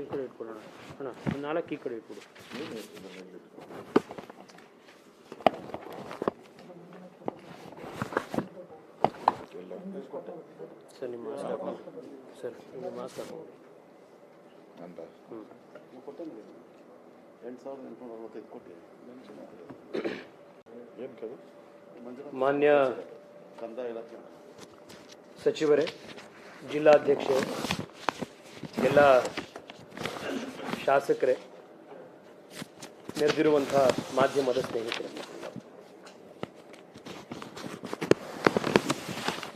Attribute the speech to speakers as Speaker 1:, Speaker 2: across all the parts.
Speaker 1: ಈ ಕಡೆ ಇಟ್ಕೊಳ್ಳೋಣ ಅಣ್ಣ, 4 ಈ ಕಡೆ ಇಟ್ಬಿಡು. ಸರ್ ನಿಮ್ಮ ಮಾಸ್ಕ್ ಹಾಕೊಂಡು ಸರ್ ನಿಮ್ಮ ಮಾಸ್ಕ್ ಹಾಕೊಂಡು
Speaker 2: ಅಂತ
Speaker 3: 2845 ಕೋಟಿ
Speaker 1: ಮಾನ್ಯ
Speaker 3: ಕಂದಾಯ ಇಲಾಖೆ
Speaker 1: ಸಚಿವರೇ, ಜಿಲ್ಲಾಧ್ಯಕ್ಷರೇ, ಎಲ್ಲ ಶಾಸಕರೇ, ನೆರೆದಿರುವಂಥ ಮಾಧ್ಯಮದ ಸ್ನೇಹಿತರೆ,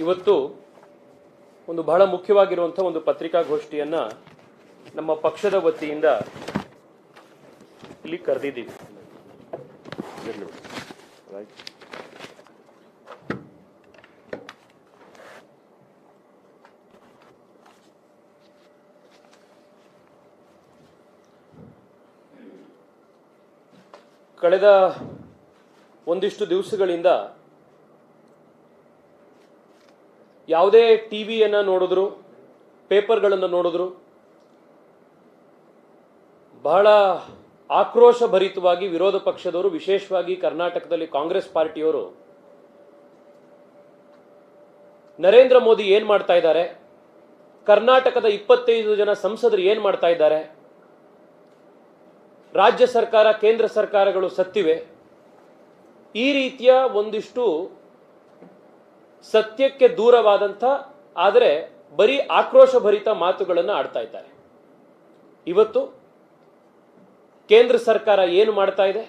Speaker 1: ಇವತ್ತು ಒಂದು ಬಹಳ ಮುಖ್ಯವಾಗಿರುವಂಥ ಒಂದು ಪತ್ರಿಕಾಗೋಷ್ಠಿಯನ್ನು ನಮ್ಮ ಪಕ್ಷದ ವತಿಯಿಂದ ಇಲ್ಲಿ ಕರೆದಿದ್ದೀವಿ. ಕಳೆದ ಒಂದಿಷ್ಟು ದಿವಸಗಳಿಂದ ಯಾವುದೇ ಟಿವಿಯನ್ನು ನೋಡಿದ್ರು, ಪೇಪರ್ಗಳನ್ನು ನೋಡಿದ್ರು, ಬಹಳ ಆಕ್ರೋಶಭರಿತವಾಗಿ ವಿರೋಧ ಪಕ್ಷದವರು, ವಿಶೇಷವಾಗಿ ಕರ್ನಾಟಕದಲ್ಲಿ ಕಾಂಗ್ರೆಸ್ ಪಾರ್ಟಿಯವರು ನರೇಂದ್ರ ಮೋದಿ ಏನ್ ಮಾಡ್ತಾ ಇದ್ದಾರೆ, ಕರ್ನಾಟಕದ 25 ಜನ ಸಂಸದರು ಏನ್ ಮಾಡ್ತಾ ಇದ್ದಾರೆ, ರಾಜ್ಯ ಸರ್ಕಾರ ಕೇಂದ್ರ ಸರ್ಕಾರಗಳು ಸತ್ತಿವೆ, ಈ ರೀತಿಯ ಒಂದಿಷ್ಟು ಸತ್ಯಕ್ಕೆ ದೂರವಾದಂಥ ಆದರೆ ಬರೀ ಆಕ್ರೋಶಭರಿತ ಮಾತುಗಳನ್ನು ಆಡ್ತಾ ಇದ್ದಾರೆ. ಇವತ್ತು ಕೇಂದ್ರ ಸರ್ಕಾರ ಏನು ಮಾಡ್ತಾ ಇದೆ,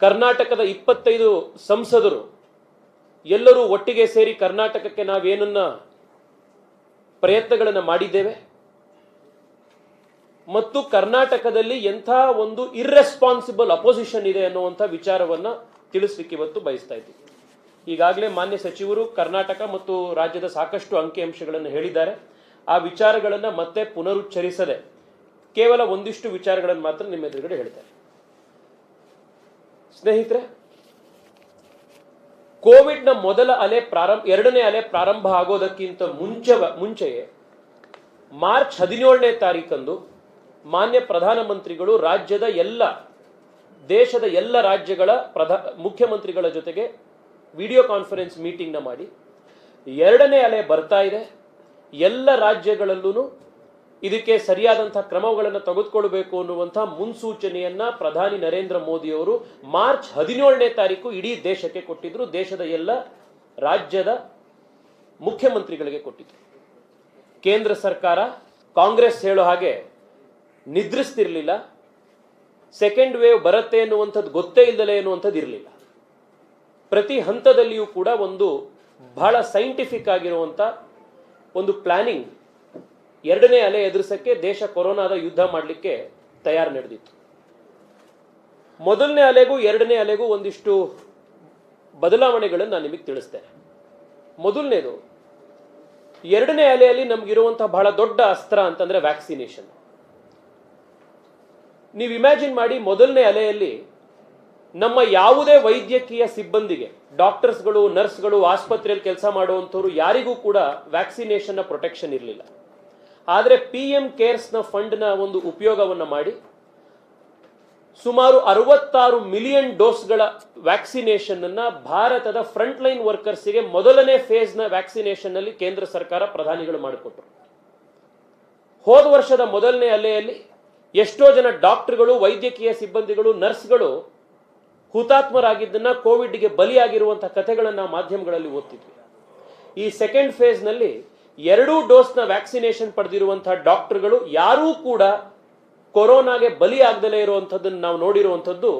Speaker 1: ಕರ್ನಾಟಕದ 25 ಸಂಸದರು ಎಲ್ಲರೂ ಒಟ್ಟಿಗೆ ಸೇರಿ ಕರ್ನಾಟಕಕ್ಕೆ ನಾವೇನನ್ನ ಪ್ರಯತ್ನಗಳನ್ನು ಮಾಡಿದ್ದೇವೆ ಮತ್ತು ಕರ್ನಾಟಕದಲ್ಲಿ ಎಂಥ ಒಂದು ಇರ್ರೆಸ್ಪಾನ್ಸಿಬಲ್ ಅಪೋಸಿಷನ್ ಇದೆ ಅನ್ನುವಂಥ ವಿಚಾರವನ್ನು ತಿಳಿಸ್ಲಿಕ್ಕೆ ಇವತ್ತು ಬಯಸ್ತಾ ಇದ್ದೀವಿ. ಈಗಾಗಲೇ ಮಾನ್ಯ ಸಚಿವರು ಕರ್ನಾಟಕ ಮತ್ತು ರಾಜ್ಯದ ಸಾಕಷ್ಟು ಅಂಕಿಅಂಶಗಳನ್ನು ಹೇಳಿದ್ದಾರೆ. ಆ ವಿಚಾರಗಳನ್ನು ಮತ್ತೆ ಪುನರುಚ್ಚರಿಸದೆ ಕೇವಲ ಒಂದಿಷ್ಟು ವಿಚಾರಗಳನ್ನು ಮಾತ್ರ ನಿಮ್ಮ ಎದುರುಗಡೆ ಹೇಳ್ತಾರೆ. ಸ್ನೇಹಿತರೆ, ಕೋವಿಡ್ನ ಮೊದಲ ಅಲೆ ಎರಡನೇ ಅಲೆ ಪ್ರಾರಂಭ ಆಗೋದಕ್ಕಿಂತ ಮುಂಚೆಯೇ ಮಾರ್ಚ್ 17ನೇ ತಾರೀಕಂದು ಮಾನ್ಯ ಪ್ರಧಾನಮಂತ್ರಿಗಳು ದೇಶದ ಎಲ್ಲ ರಾಜ್ಯಗಳ ಮುಖ್ಯಮಂತ್ರಿಗಳ ಜೊತೆಗೆ ವಿಡಿಯೋ ಕಾನ್ಫರೆನ್ಸ್ ಮೀಟಿಂಗ್ನ ಮಾಡಿ ಎರಡನೇ ಅಲೆ ಬರ್ತಾ ಇದೆ, ಎಲ್ಲ ರಾಜ್ಯಗಳಲ್ಲೂ ಇದಕ್ಕೆ ಸರಿಯಾದಂತಹ ಕ್ರಮಗಳನ್ನು ತೆಗೆದುಕೊಳ್ಳಬೇಕು ಅನ್ನುವಂಥ ಮುನ್ಸೂಚನೆಯನ್ನ ಪ್ರಧಾನಿ ನರೇಂದ್ರ ಮೋದಿಯವರು ಮಾರ್ಚ್ 17ನೇ ತಾರೀಕು ಇಡೀ ದೇಶಕ್ಕೆ ಕೊಟ್ಟಿದ್ರು, ದೇಶದ ಎಲ್ಲ ರಾಜ್ಯದ ಮುಖ್ಯಮಂತ್ರಿಗಳಿಗೆ ಕೊಟ್ಟಿದ್ರು. ಕೇಂದ್ರ ಸರ್ಕಾರ ಕಾಂಗ್ರೆಸ್ ಹೇಳೋ ಹಾಗೆ ನಿದ್ರಿಸ್ತಿರ್ಲಿಲ್ಲ, ಸೆಕೆಂಡ್ ವೇವ್ ಬರುತ್ತೆ ಎನ್ನುವಂಥದ್ದು ಗೊತ್ತೇ ಇಲ್ಲದಲೇ ಎನ್ನುವಂಥದ್ದು ಇರಲಿಲ್ಲ. ಪ್ರತಿ ಹಂತದಲ್ಲಿಯೂ ಕೂಡ ಒಂದು ಬಹಳ ಸೈಂಟಿಫಿಕ್ ಆಗಿರುವಂಥ ಒಂದು ಪ್ಲಾನಿಂಗ್, ಎರಡನೇ ಅಲೆ ಎದುರಿಸಕ್ಕೆ ದೇಶ ಕೊರೋನಾದ ಯುದ್ಧ ಮಾಡಲಿಕ್ಕೆ ತಯಾರು ನಡೆದಿತ್ತು. ಮೊದಲನೇ ಅಲೆಗೂ ಎರಡನೇ ಅಲೆಗೂ ಒಂದಿಷ್ಟು ಬದಲಾವಣೆಗಳನ್ನು ನಾನು ನಿಮಗೆ ತಿಳಿಸ್ತೇನೆ. ಮೊದಲನೇದು, ಎರಡನೇ ಅಲೆಯಲ್ಲಿ ನಮಗಿರುವಂತಹ ಬಹಳ ದೊಡ್ಡ ಅಸ್ತ್ರ ಅಂತಂದ್ರೆ ವ್ಯಾಕ್ಸಿನೇಷನ್. ನೀವು ಇಮ್ಯಾಜಿನ್ ಮಾಡಿ, ಮೊದಲನೇ ಅಲೆಯಲ್ಲಿ ನಮ್ಮ ಯಾವುದೇ ವೈದ್ಯಕೀಯ ಸಿಬ್ಬಂದಿಗೆ, ಡಾಕ್ಟರ್ಸ್ಗಳು, ನರ್ಸ್ಗಳು, ಆಸ್ಪತ್ರೆಯಲ್ಲಿ ಕೆಲಸ ಮಾಡುವಂಥವ್ರು ಯಾರಿಗೂ ಕೂಡ ವ್ಯಾಕ್ಸಿನೇಷನ್ನ ಪ್ರೊಟೆಕ್ಷನ್ ಇರಲಿಲ್ಲ. ಆದರೆ PM ಕೇರ್ಸ್ನ ಫಂಡ್ನ ಒಂದು ಉಪಯೋಗವನ್ನು ಮಾಡಿ ಸುಮಾರು 66 ಮಿಲಿಯನ್ ಡೋಸ್ಗಳ ವ್ಯಾಕ್ಸಿನೇಷನ್ ಅನ್ನ ಭಾರತದ ಫ್ರಂಟ್ ಲೈನ್ ವರ್ಕರ್ಸ್ಗೆ ಮೊದಲನೇ ಫೇಸ್ನ ವ್ಯಾಕ್ಸಿನೇಷನ್ ನಲ್ಲಿ ಕೇಂದ್ರ ಸರ್ಕಾರ ಪ್ರಧಾನಿಗಳು ಮಾಡಿಕೊಟ್ರು. ಹೋದ ವರ್ಷದ ಮೊದಲನೇ ಅಲೆಯಲ್ಲಿ ಎಷ್ಟೋ ಜನ ಡಾಕ್ಟರ್ಗಳು, ವೈದ್ಯಕೀಯ ಸಿಬ್ಬಂದಿಗಳು, ನರ್ಸ್ಗಳು ಹುತಾತ್ಮರಾಗಿದ್ದನ್ನ, ಕೋವಿಡ್ಗೆ ಬಲಿಯಾಗಿರುವಂತಹ ಕಥೆಗಳನ್ನು ಮಾಧ್ಯಮಗಳಲ್ಲಿ ಓದ್ತಿದ್ವಿ. ಈ ಸೆಕೆಂಡ್ ಫೇಸ್ ನಲ್ಲಿ 2 ಡೋಸ್ನ ವ್ಯಾಕ್ಸಿನೇಷನ್ ಪಡೆದಿರುವಂತಹ ಡಾಕ್ಟರ್ಗಳು ಯಾರೂ ಕೂಡ ಕೊರೋನಾಗೆ ಬಲಿಯಾಗದಲೇ ಇರುವಂಥದ್ದನ್ನು ನಾವು ನೋಡಿರುವಂಥದ್ದು.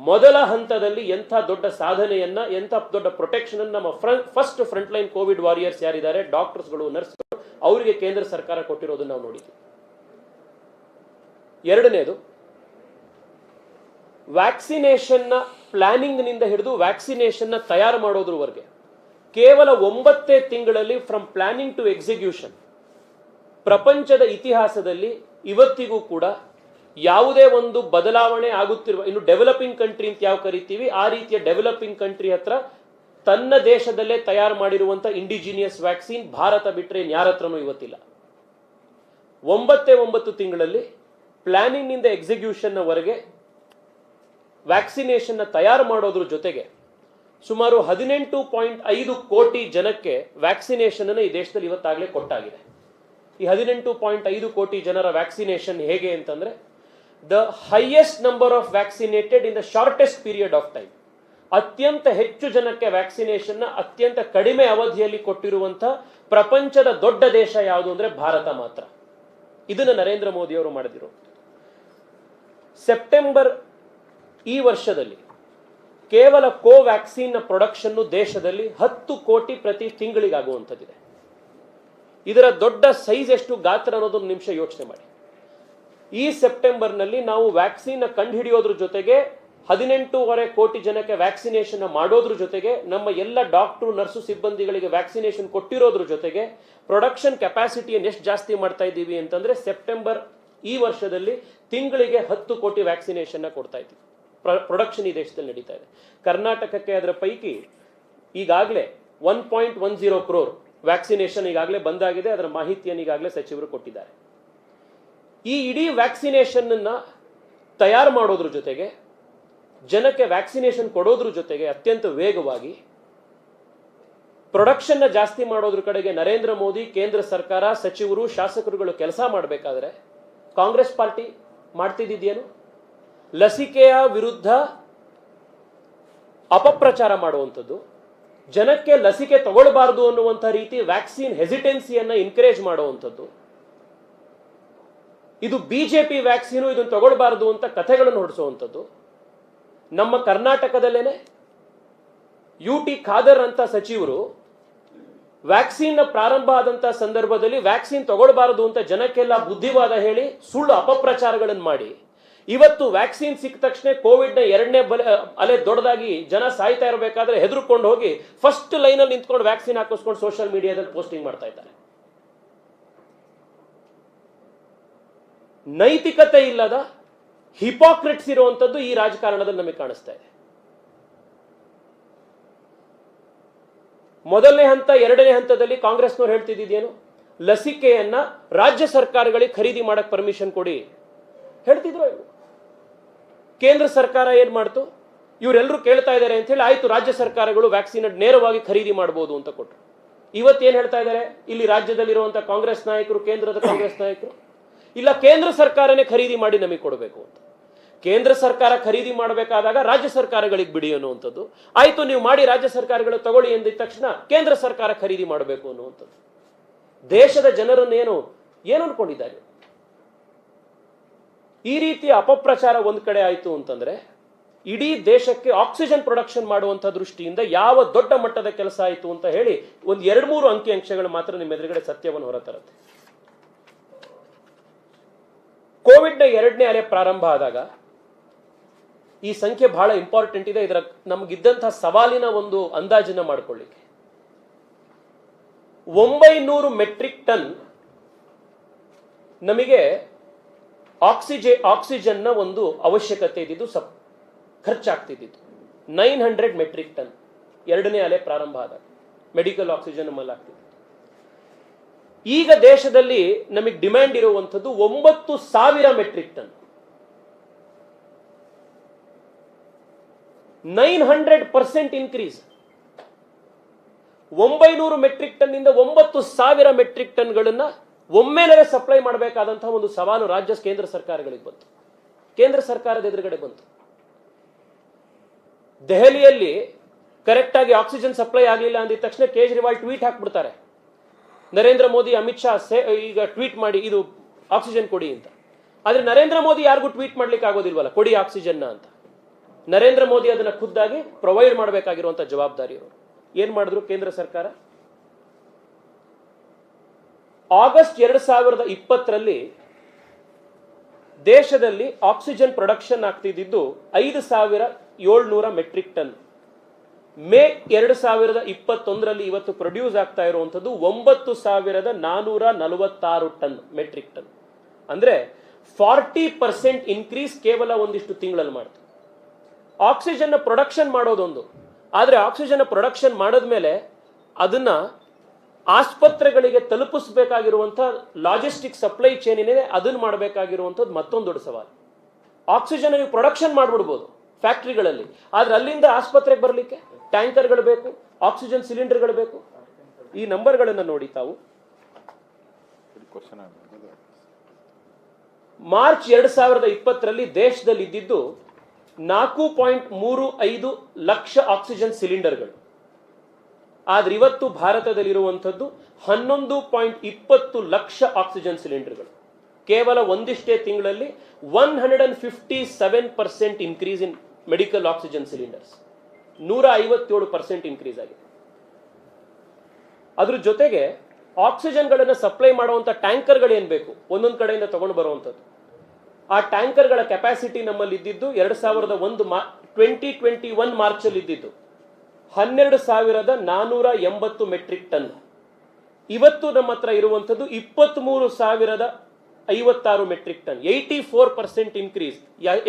Speaker 1: ಮೊದಲ ಹಂತದಲ್ಲಿ ಎಂಥ ದೊಡ್ಡ ಸಾಧನೆಯನ್ನ, ಎಂಥ ದೊಡ್ಡ ಪ್ರೊಟೆಕ್ಷನ್ ಅನ್ನು ನಮ್ಮ first front line Covid warriors ಯಾರಿದ್ದಾರೆ, ಡಾಕ್ಟರ್ಸ್ಗಳು, ನರ್ಸ್ಗಳು, ಅವರಿಗೆ ಕೇಂದ್ರ ಸರ್ಕಾರ ಕೊಟ್ಟಿರೋದನ್ನು ನಾವು ನೋಡಿದ್ವಿ. ಎರಡನೇದು, ವ್ಯಾಕ್ಸಿನೇಷನ್ನ ಪ್ಲಾನಿಂಗ್ ನಿಂದ ಹಿಡಿದು ವ್ಯಾಕ್ಸಿನೇಷನ್ನ ತಯಾರು ಮಾಡೋದ್ರವರೆಗೆ ಕೇವಲ 9 ತಿಂಗಳಲ್ಲಿ ಫ್ರಮ್ ಪ್ಲಾನಿಂಗ್ ಟು ಎಕ್ಸಿಕ್ಯೂಷನ್ ಪ್ರಪಂಚದ ಇತಿಹಾಸದಲ್ಲಿ ಇವತ್ತಿಗೂ ಕೂಡ ಯಾವುದೇ ಒಂದು ಬದಲಾವಣೆ ಆಗುತ್ತಿರುವ, ಇನ್ನು ಡೆವಲಪಿಂಗ್ ಕಂಟ್ರಿ ಅಂತ ಯಾವ ಕರಿತೀವಿ ಆ ರೀತಿಯ ಡೆವಲಪಿಂಗ್ ಕಂಟ್ರಿ ಹತ್ರ ತನ್ನ ದೇಶದಲ್ಲೇ ತಯಾರು ಮಾಡಿರುವಂತ ಇಂಡಿಜಿನಿಯಸ್ ವ್ಯಾಕ್ಸಿನ್ ಭಾರತ ಬಿಟ್ಟರೆ ಯಾರ ಹತ್ರನೂ ಇವತ್ತಿಲ್ಲ. 9 ತಿಂಗಳಲ್ಲಿ ಪ್ಲಾನಿಂಗ್ ನಿಂದ ಎಕ್ಸಿಕ್ಯೂಷನ್ ವರೆಗೆ ವ್ಯಾಕ್ಸಿನೇಷನ್ ತಯಾರು ಮಾಡೋದ್ರ ಜೊತೆಗೆ ಸುಮಾರು 18.5 ಕೋಟಿ ಜನಕ್ಕೆ ವ್ಯಾಕ್ಸಿನೇಷನ್ ಅನ್ನು ಈ ದೇಶದಲ್ಲಿ ಇವತ್ತಾಗಲೇ ಕೊಟ್ಟಾಗಿದೆ. ಈ 18.5 ಕೋಟಿ ಜನರ ವ್ಯಾಕ್ಸಿನೇಷನ್ ಹೇಗೆ ಅಂತಂದ್ರೆ the highest number of vaccinated in the shortest period of time. ಅತ್ಯಂತ ಹೆಚ್ಚು ಜನಕ್ಕೆ ವ್ಯಾಕ್ಸಿನೇಷನ್ ಅತ್ಯಂತ ಕಡಿಮೆ ಅವಧಿಯಲ್ಲಿ ಕೊಟ್ಟಿರುವಂತಹ ಪ್ರಪಂಚದ ದೊಡ್ಡ ದೇಶ ಯಾವುದು ಅಂದ್ರೆ ಭಾರತ ಮಾತ್ರ. ಇದನ್ನು ನರೇಂದ್ರ ಮೋದಿ ಅವರು ಮಾಡಿದಿರು. ಸೆಪ್ಟೆಂಬರ್ ಈ ವರ್ಷದಲ್ಲಿ ಕೇವಲ ಕೋವ್ಯಾಕ್ಸಿನ್ ಪ್ರೊಡಕ್ಷನ್ ದೇಶದಲ್ಲಿ 10 ಕೋಟಿ ಪ್ರತಿ ತಿಂಗಳಿಗಾಗುವಂಥದ್ದಿದೆ. ಇದರ ದೊಡ್ಡ ಸೈಜ್ ಎಷ್ಟು ಗಾತ್ರ ಅನ್ನೋದೊಂದು ನಿಮಿಷ ಯೋಚನೆ ಮಾಡಿ. ಈ ಸೆಪ್ಟೆಂಬರ್ನಲ್ಲಿ ನಾವು ವ್ಯಾಕ್ಸಿನ್ ಕಂಡುಹಿಡಿಯೋದ್ರ ಜೊತೆಗೆ 18.5 ಕೋಟಿ ಜನಕ್ಕೆ ವ್ಯಾಕ್ಸಿನೇಷನ್ ಮಾಡೋದ್ರ ಜೊತೆಗೆ ನಮ್ಮ ಎಲ್ಲ ಡಾಕ್ಟರ್ ನರ್ಸು ಸಿಬ್ಬಂದಿಗಳಿಗೆ ವ್ಯಾಕ್ಸಿನೇಷನ್ ಕೊಟ್ಟಿರೋದ್ರ ಜೊತೆಗೆ ಪ್ರೊಡಕ್ಷನ್ ಕೆಪಾಸಿಟಿಯನ್ನು ಎಷ್ಟು ಜಾಸ್ತಿ ಮಾಡ್ತಾ ಇದ್ದೀವಿ ಅಂತಂದ್ರೆ ಸೆಪ್ಟೆಂಬರ್ ಈ ವರ್ಷದಲ್ಲಿ ತಿಂಗಳಿಗೆ 10 ಕೋಟಿ ವ್ಯಾಕ್ಸಿನೇಷನ್ ಕೊಡ್ತಾ ಇದ್ದೀವಿ. ಪ್ರೊಡಕ್ಷನ್ ಈ ದೇಶದಲ್ಲಿ ನಡೀತಾ ಇದೆ. ಕರ್ನಾಟಕಕ್ಕೆ ಅದರ ಪೈಕಿ ಈಗಾಗಲೇ 1.10 ಕ್ರೋರ್ ವ್ಯಾಕ್ಸಿನೇಷನ್ ಈಗಾಗಲೇ ಬಂದಾಗಿದೆ. ಅದರ ಮಾಹಿತಿಯನ್ನು ಈಗಾಗಲೇ ಸಚಿವರು ಕೊಟ್ಟಿದ್ದಾರೆ. ಈ ಇಡೀ ವ್ಯಾಕ್ಸಿನೇಷನ್ ಅನ್ನ ತಯಾರು ಮಾಡೋದ್ರ ಜೊತೆಗೆ ಜನಕ್ಕೆ ವ್ಯಾಕ್ಸಿನೇಷನ್ ಕೊಡೋದ್ರ ಜೊತೆಗೆ ಅತ್ಯಂತ ವೇಗವಾಗಿ ಪ್ರೊಡಕ್ಷನ್ ಜಾಸ್ತಿ ಮಾಡೋದ್ರ ಕಡೆಗೆ ನರೇಂದ್ರ ಮೋದಿ, ಕೇಂದ್ರ ಸರ್ಕಾರ, ಸಚಿವರು, ಶಾಸಕರುಗಳು ಕೆಲಸ ಮಾಡಬೇಕಾದ್ರೆ ಕಾಂಗ್ರೆಸ್ ಪಾರ್ಟಿ ಮಾಡ್ತಿದ್ದೇನು? ಲಸಿಕೆಯ ವಿರುದ್ಧ ಅಪಪ್ರಚಾರ ಮಾಡುವಂಥದ್ದು, ಜನಕ್ಕೆ ಲಸಿಕೆ ತಗೊಳ್ಬಾರ್ದು ಅನ್ನುವಂಥ ರೀತಿ ವ್ಯಾಕ್ಸಿನ್ ಹೆಸಿಟೆನ್ಸಿಯನ್ನ ಎನ್ಕರೇಜ್ ಮಾಡುವಂಥದ್ದು, ಇದು ಬಿಜೆಪಿ ವ್ಯಾಕ್ಸಿನು ಇದನ್ನು ತಗೊಳ್ಬಾರ್ದು ಅಂತ ಕಥೆಗಳನ್ನು ಹೊರಡಿಸುವಂಥದ್ದು. ನಮ್ಮ ಕರ್ನಾಟಕದಲ್ಲೇನೆ UT ಖಾದರ್ ಅಂತ ಸಚಿವರು ವ್ಯಾಕ್ಸಿನ್ ಪ್ರಾರಂಭ ಆದಂತ ಸಂದರ್ಭದಲ್ಲಿ ವ್ಯಾಕ್ಸಿನ್ ತಗೊಳ್ಬಾರದು ಅಂತ ಜನಕ್ಕೆಲ್ಲ ಬುದ್ಧಿವಾದ ಹೇಳಿ ಸುಳ್ಳು ಅಪಪ್ರಚಾರಗಳನ್ನು ಮಾಡಿ ಇವತ್ತು ವ್ಯಾಕ್ಸಿನ್ ಸಿಕ್ಕ ತಕ್ಷಣ ಕೋವಿಡ್ ನ 2ನೇ ಅಲೆ ದೊಡ್ಡದಾಗಿ ಜನ ಸಾಯ್ತಾ ಇರಬೇಕಾದ್ರೆ ಹೆದರ್ಕೊಂಡು ಹೋಗಿ ಫಸ್ಟ್ ಲೈನ್ ಅಲ್ಲಿ ನಿಂತ್ಕೊಂಡು ವ್ಯಾಕ್ಸಿನ್ ಹಾಕಿಸ್ಕೊಂಡು ಸೋಷಿಯಲ್ ಮೀಡಿಯಾದಲ್ಲಿ ಪೋಸ್ಟಿಂಗ್ ಮಾಡ್ತಾ ಇದ್ದಾರೆ. ನೈತಿಕತೆ ಇಲ್ಲದ ಹಿಪೋಕ್ರಿಟ್ಸ್ ಇರುವಂತದ್ದು ಈ ರಾಜಕಾರಣದಲ್ಲಿ ನಮಗೆ ಕಾಣಿಸ್ತಾ ಇದೆ. ಮೊದಲನೇ ಹಂತ, ಎರಡನೇ ಹಂತದಲ್ಲಿ ಕಾಂಗ್ರೆಸ್ನವ್ರು ಹೇಳ್ತಿದ್ದೇನು? ಲಸಿಕೆಯನ್ನ ರಾಜ್ಯ ಸರ್ಕಾರಗಳಿಗೆ ಖರೀದಿ ಮಾಡಕ್ ಪರ್ಮಿಷನ್ ಕೊಡಿ ಹೇಳ್ತಿದ್ರು. ಕೇಂದ್ರ ಸರ್ಕಾರ ಏನ್ ಮಾಡ್ತು? ಇವರೆಲ್ಲರೂ ಕೇಳ್ತಾ ಇದ್ದಾರೆ ಅಂತ ಹೇಳಿ ಆಯ್ತು ರಾಜ್ಯ ಸರ್ಕಾರಗಳು ವ್ಯಾಕ್ಸಿನ್ ನೇರವಾಗಿ ಖರೀದಿ ಮಾಡಬಹುದು ಅಂತ ಕೊಟ್ಟರು. ಇವತ್ತೇನ್ ಹೇಳ್ತಾ ಇದ್ದಾರೆ ಇಲ್ಲಿ ರಾಜ್ಯದಲ್ಲಿರುವಂತಹ ಕಾಂಗ್ರೆಸ್ ನಾಯಕರು, ಕೇಂದ್ರದ ಕಾಂಗ್ರೆಸ್ ನಾಯಕರು? ಇಲ್ಲ, ಕೇಂದ್ರ ಸರ್ಕಾರನೇ ಖರೀದಿ ಮಾಡಿ ನಮಗೆ ಕೊಡಬೇಕು ಅಂತ. ಕೇಂದ್ರ ಸರ್ಕಾರ ಖರೀದಿ ಮಾಡಬೇಕಾದಾಗ ರಾಜ್ಯ ಸರ್ಕಾರಗಳಿಗೆ ಬಿಡಿ ಅನ್ನುವಂಥದ್ದು. ಆಯ್ತು ನೀವು ಮಾಡಿ ರಾಜ್ಯ ಸರ್ಕಾರಗಳು ತಗೊಳ್ಳಿ ಎಂದಿದ ತಕ್ಷಣ ಕೇಂದ್ರ ಸರ್ಕಾರ ಖರೀದಿ ಮಾಡಬೇಕು ಅನ್ನುವಂಥದ್ದು. ದೇಶದ ಜನರನ್ನೇನು ಅನ್ಕೊಂಡಿದ್ದಾರೆ? ಈ ರೀತಿಯ ಅಪಪ್ರಚಾರ ಒಂದ್ ಕಡೆ ಆಯ್ತು ಅಂತಂದ್ರೆ ಇಡೀ ದೇಶಕ್ಕೆ ಆಕ್ಸಿಜನ್ ಪ್ರೊಡಕ್ಷನ್ ಮಾಡುವಂತ ದೃಷ್ಟಿಯಿಂದ ಯಾವ ದೊಡ್ಡ ಮಟ್ಟದ ಕೆಲಸ ಆಯ್ತು ಅಂತ ಹೇಳಿ ಒಂದು 2-3 ಅಂಕಿ ಅಂಶಗಳು ಮಾತ್ರ ನಿಮ್ಮ ಎದುರುಗಡೆ ಸತ್ಯವನ್ನು ಹೊರತರುತ್ತೆ. ಕೋವಿಡ್ ನ 2ನೇ ಅಲೆ ಪ್ರಾರಂಭ ಆದಾಗ ಈ ಸಂಖ್ಯೆ ಬಹಳ ಇಂಪಾರ್ಟೆಂಟ್ ಇದೆ. ಇದರ ನಮಗಿದ್ದಂತಹ ಸವಾಲಿನ ಒಂದು ಅಂದಾಜನ್ನ ಮಾಡಿಕೊಳ್ಳಿಕ್ಕೆ 900 ಮೆಟ್ರಿಕ್ ಟನ್ ನಮಗೆ ಆಕ್ಸಿಜನ್ ನ ಒಂದು ಅವಶ್ಯಕತೆ ಇದ್ದಿದ್ದು ಖರ್ಚಾಗ್ತಿದ್ದು 900 ಮೆಟ್ರಿಕ್ ಟನ್ 2ನೇ ಅಲೆ ಪ್ರಾರಂಭ ಆದಾಗ ಮೆಡಿಕಲ್ ಆಕ್ಸಿಜನ್ ನಮ್ಮಲ್ಲಿ ಆಗ್ತಿತ್ತು. ಈಗ ದೇಶದಲ್ಲಿ ನಮಗೆ ಡಿಮ್ಯಾಂಡ್ ಇರುವಂಥದ್ದು 9,000 metric ton. 900% increase. 900 metric ton ಇಂದ 9,000 ಮೆಟ್ರಿಕ್ ಟನ್ಗಳನ್ನ ಒಮ್ಮೆಲೆ ಸಪ್ಲೈ ಮಾಡಬೇಕಾದಂತಹ ಒಂದು ಸವಾಲು ರಾಜ್ಯ ಕೇಂದ್ರ ಸರ್ಕಾರಗಳಿಗೆ ಬಂತು. ಕೇಂದ್ರ ಸರ್ಕಾರದ ಎದುರುಗಡೆ ಬಂತು. ದೆಹಲಿಯಲ್ಲಿ ಕರೆಕ್ಟ್ ಆಗಿ ಆಕ್ಸಿಜನ್ ಸಪ್ಲೈ ಆಗಲಿಲ್ಲ ಅಂದಿದ ತಕ್ಷಣ ಕೇಜ್ರಿವಾಲ್ ಟ್ವೀಟ್ ಹಾಕ್ಬಿಡ್ತಾರೆ, ನರೇಂದ್ರ ಮೋದಿ, ಅಮಿತ್ ಶಾ ಈಗ ಟ್ವೀಟ್ ಮಾಡಿ ಇದು ಆಕ್ಸಿಜನ್ ಕೊಡಿ ಅಂತ. ಆದ್ರೆ ನರೇಂದ್ರ ಮೋದಿ ಯಾರಿಗೂ ಟ್ವೀಟ್ ಮಾಡ್ಲಿಕ್ಕೆ ಆಗೋದಿಲ್ವಲ್ಲ ಕೊಡಿ ಆಕ್ಸಿಜನ್ ಅಂತ. ನರೇಂದ್ರ ಮೋದಿ ಅದನ್ನ ಖುದ್ದಾಗಿ ಪ್ರೊವೈಡ್ ಮಾಡಬೇಕಾಗಿರುವಂತಹ ಜವಾಬ್ದಾರಿ ಅವರು. ಏನ್ ಮಾಡಿದ್ರು ಕೇಂದ್ರ ಸರ್ಕಾರ? ಆಗಸ್ಟ್ 2020ರಲ್ಲಿ ದೇಶದಲ್ಲಿ ಆಕ್ಸಿಜನ್ ಪ್ರೊಡಕ್ಷನ್ ಆಗ್ತಿದ್ದು 5,700 ಮೆಟ್ರಿಕ್ ಟನ್. ಮೇ 2021ರಲ್ಲಿ ಇವತ್ತು ಪ್ರೊಡ್ಯೂಸ್ ಆಗ್ತಾ ಇರುವಂತದ್ದು 9,446 ಟನ್ ಮೆಟ್ರಿಕ್ ಟನ್. ಅಂದ್ರೆ 40% ಇನ್ಕ್ರೀಸ್ ಕೇವಲ ಒಂದಿಷ್ಟು ತಿಂಗಳಲ್ಲಿ ಮಾಡ್ತು. ಆಕ್ಸಿಜನ್ ಪ್ರೊಡಕ್ಷನ್ ಮಾಡೋದೊಂದು, ಆದ್ರೆ ಆಕ್ಸಿಜನ್ ಪ್ರೊಡಕ್ಷನ್ ಮಾಡಿದ್ಮೇಲೆ ಅದನ್ನ ಆಸ್ಪತ್ರೆಗಳಿಗೆ ತಲುಪಿಸಬೇಕಾಗಿರುವಂಥ ಲಾಜಿಸ್ಟಿಕ್ ಸಪ್ಲೈ ಚೈನ್ ಏನಿದೆ ಅದನ್ನು ಮಾಡಬೇಕಾಗಿರುವಂಥದ್ದು ಮತ್ತೊಂದು ದೊಡ್ಡ ಸವಾಲು. ಆಕ್ಸಿಜನ್ ನೀವು ಪ್ರೊಡಕ್ಷನ್ ಮಾಡಿಬಿಡ್ಬೋದು ಫ್ಯಾಕ್ಟ್ರಿಗಳಲ್ಲಿ, ಆದರೆ ಅಲ್ಲಿಂದ ಆಸ್ಪತ್ರೆಗೆ ಬರಲಿಕ್ಕೆ ಟ್ಯಾಂಕರ್ಗಳು ಬೇಕು, ಆಕ್ಸಿಜನ್ ಸಿಲಿಂಡರ್ಗಳು ಬೇಕು. ಈ ನಂಬರ್ಗಳನ್ನು ನೋಡಿ ತಾವು. ಮಾರ್ಚ್ 2020ರಲ್ಲಿ ದೇಶದಲ್ಲಿ ಇದ್ದಿದ್ದು 4.35 ಲಕ್ಷ ಆಕ್ಸಿಜನ್ ಸಿಲಿಂಡರ್ಗಳು. ಆದ್ರೆ ಇವತ್ತು ಭಾರತದಲ್ಲಿರುವಂಥದ್ದು 11.20 ಲಕ್ಷ ಆಕ್ಸಿಜನ್ ಸಿಲಿಂಡರ್ಗಳು. ಕೇವಲ ಒಂದಿಷ್ಟೇ ತಿಂಗಳಲ್ಲಿ 157% increase in medical oxygen cylinders, 157% increase ಆಗಿದೆ. ಅದ್ರ ಜೊತೆಗೆ ಆಕ್ಸಿಜನ್ಗಳನ್ನು ಸಪ್ಲೈ ಮಾಡುವಂಥ ಟ್ಯಾಂಕರ್ಗಳು ಏನು ಬೇಕು ಒಂದೊಂದು ಕಡೆಯಿಂದ ತಗೊಂಡು ಬರುವಂಥದ್ದು. ಆ ಟ್ಯಾಂಕರ್ಗಳ ಕೆಪಾಸಿಟಿ ನಮ್ಮಲ್ಲಿ ಇದ್ದಿದ್ದು 2021 ಮಾರ್ಚಲ್ಲಿ ಇದ್ದಿದ್ದು 12,480 ಮೆಟ್ರಿಕ್ ಟನ್. ಇವತ್ತು ನಮ್ಮ ಹತ್ರ ಇರುವಂಥದ್ದು 23,056 ಮೆಟ್ರಿಕ್ ಟನ್, 84% ಇನ್ಕ್ರೀಸ್.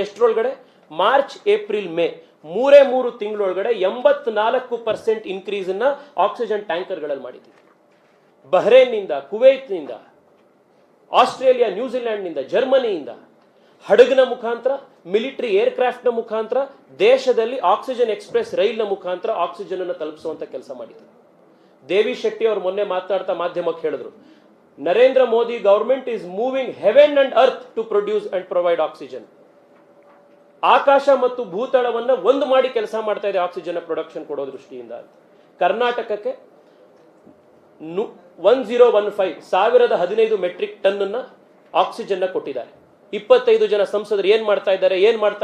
Speaker 1: ಎಷ್ಟರೊಳಗಡೆ? ಮಾರ್ಚ್, ಏಪ್ರಿಲ್, ಮೇ 3 ತಿಂಗಳೊಳಗಡೆ 84% ಇನ್ಕ್ರೀಸ್ ಅನ್ನ ಆಕ್ಸಿಜನ್ ಟ್ಯಾಂಕರ್ಗಳಲ್ಲಿ ಮಾಡಿದ್ದೀವಿ. ಬಹ್ರೇನ್ನಿಂದ, ಕುವೈತ್ನಿಂದ, ಆಸ್ಟ್ರೇಲಿಯಾ, ನ್ಯೂಜಿಲೆಂಡ್ನಿಂದ, ಜರ್ಮನಿಯಿಂದ ಹಡಗಿನ ಮುಖಾಂತರ, ಮಿಲಿಟರಿ ಏರ್ಕ್ರಾಫ್ಟ್ನ ಮುಖಾಂತರ ದೇಶದಲ್ಲಿ ಆಕ್ಸಿಜನ್ ಎಕ್ಸ್ಪ್ರೆಸ್ ರೈಲ್ನ ಮುಖಾಂತರ ಆಕ್ಸಿಜನ್ ಅನ್ನು ತಲುಪಿಸುವಂತ ಕೆಲಸ ಮಾಡಿದ್ರು. ದೇವಿ ಶೆಟ್ಟಿ ಅವರು ಮೊನ್ನೆ ಮಾತನಾಡ್ತಾ ಮಾಧ್ಯಮಕ್ಕೆ ಹೇಳಿದ್ರು, Narendra Modi government is moving heaven and earth to produce and provide oxygen. ಆಕಾಶ ಮತ್ತು ಭೂತಳವನ್ನ ಒಂದು ಮಾಡಿ ಕೆಲಸ ಮಾಡ್ತಾ ಇದೆ ಆಕ್ಸಿಜನ್ ಪ್ರೊಡಕ್ಷನ್ ಕೊಡೋ ದೃಷ್ಟಿಯಿಂದ. ಕರ್ನಾಟಕಕ್ಕೆ 1015 ಮೆಟ್ರಿಕ್ ಟನ್ ಅನ್ನ ಆಕ್ಸಿಜನ್ ಕೊಟ್ಟಿದ್ದಾರೆ. 25 ಜನ ಸಂಸದರು ಏನ್ ಮಾಡ್ತಾ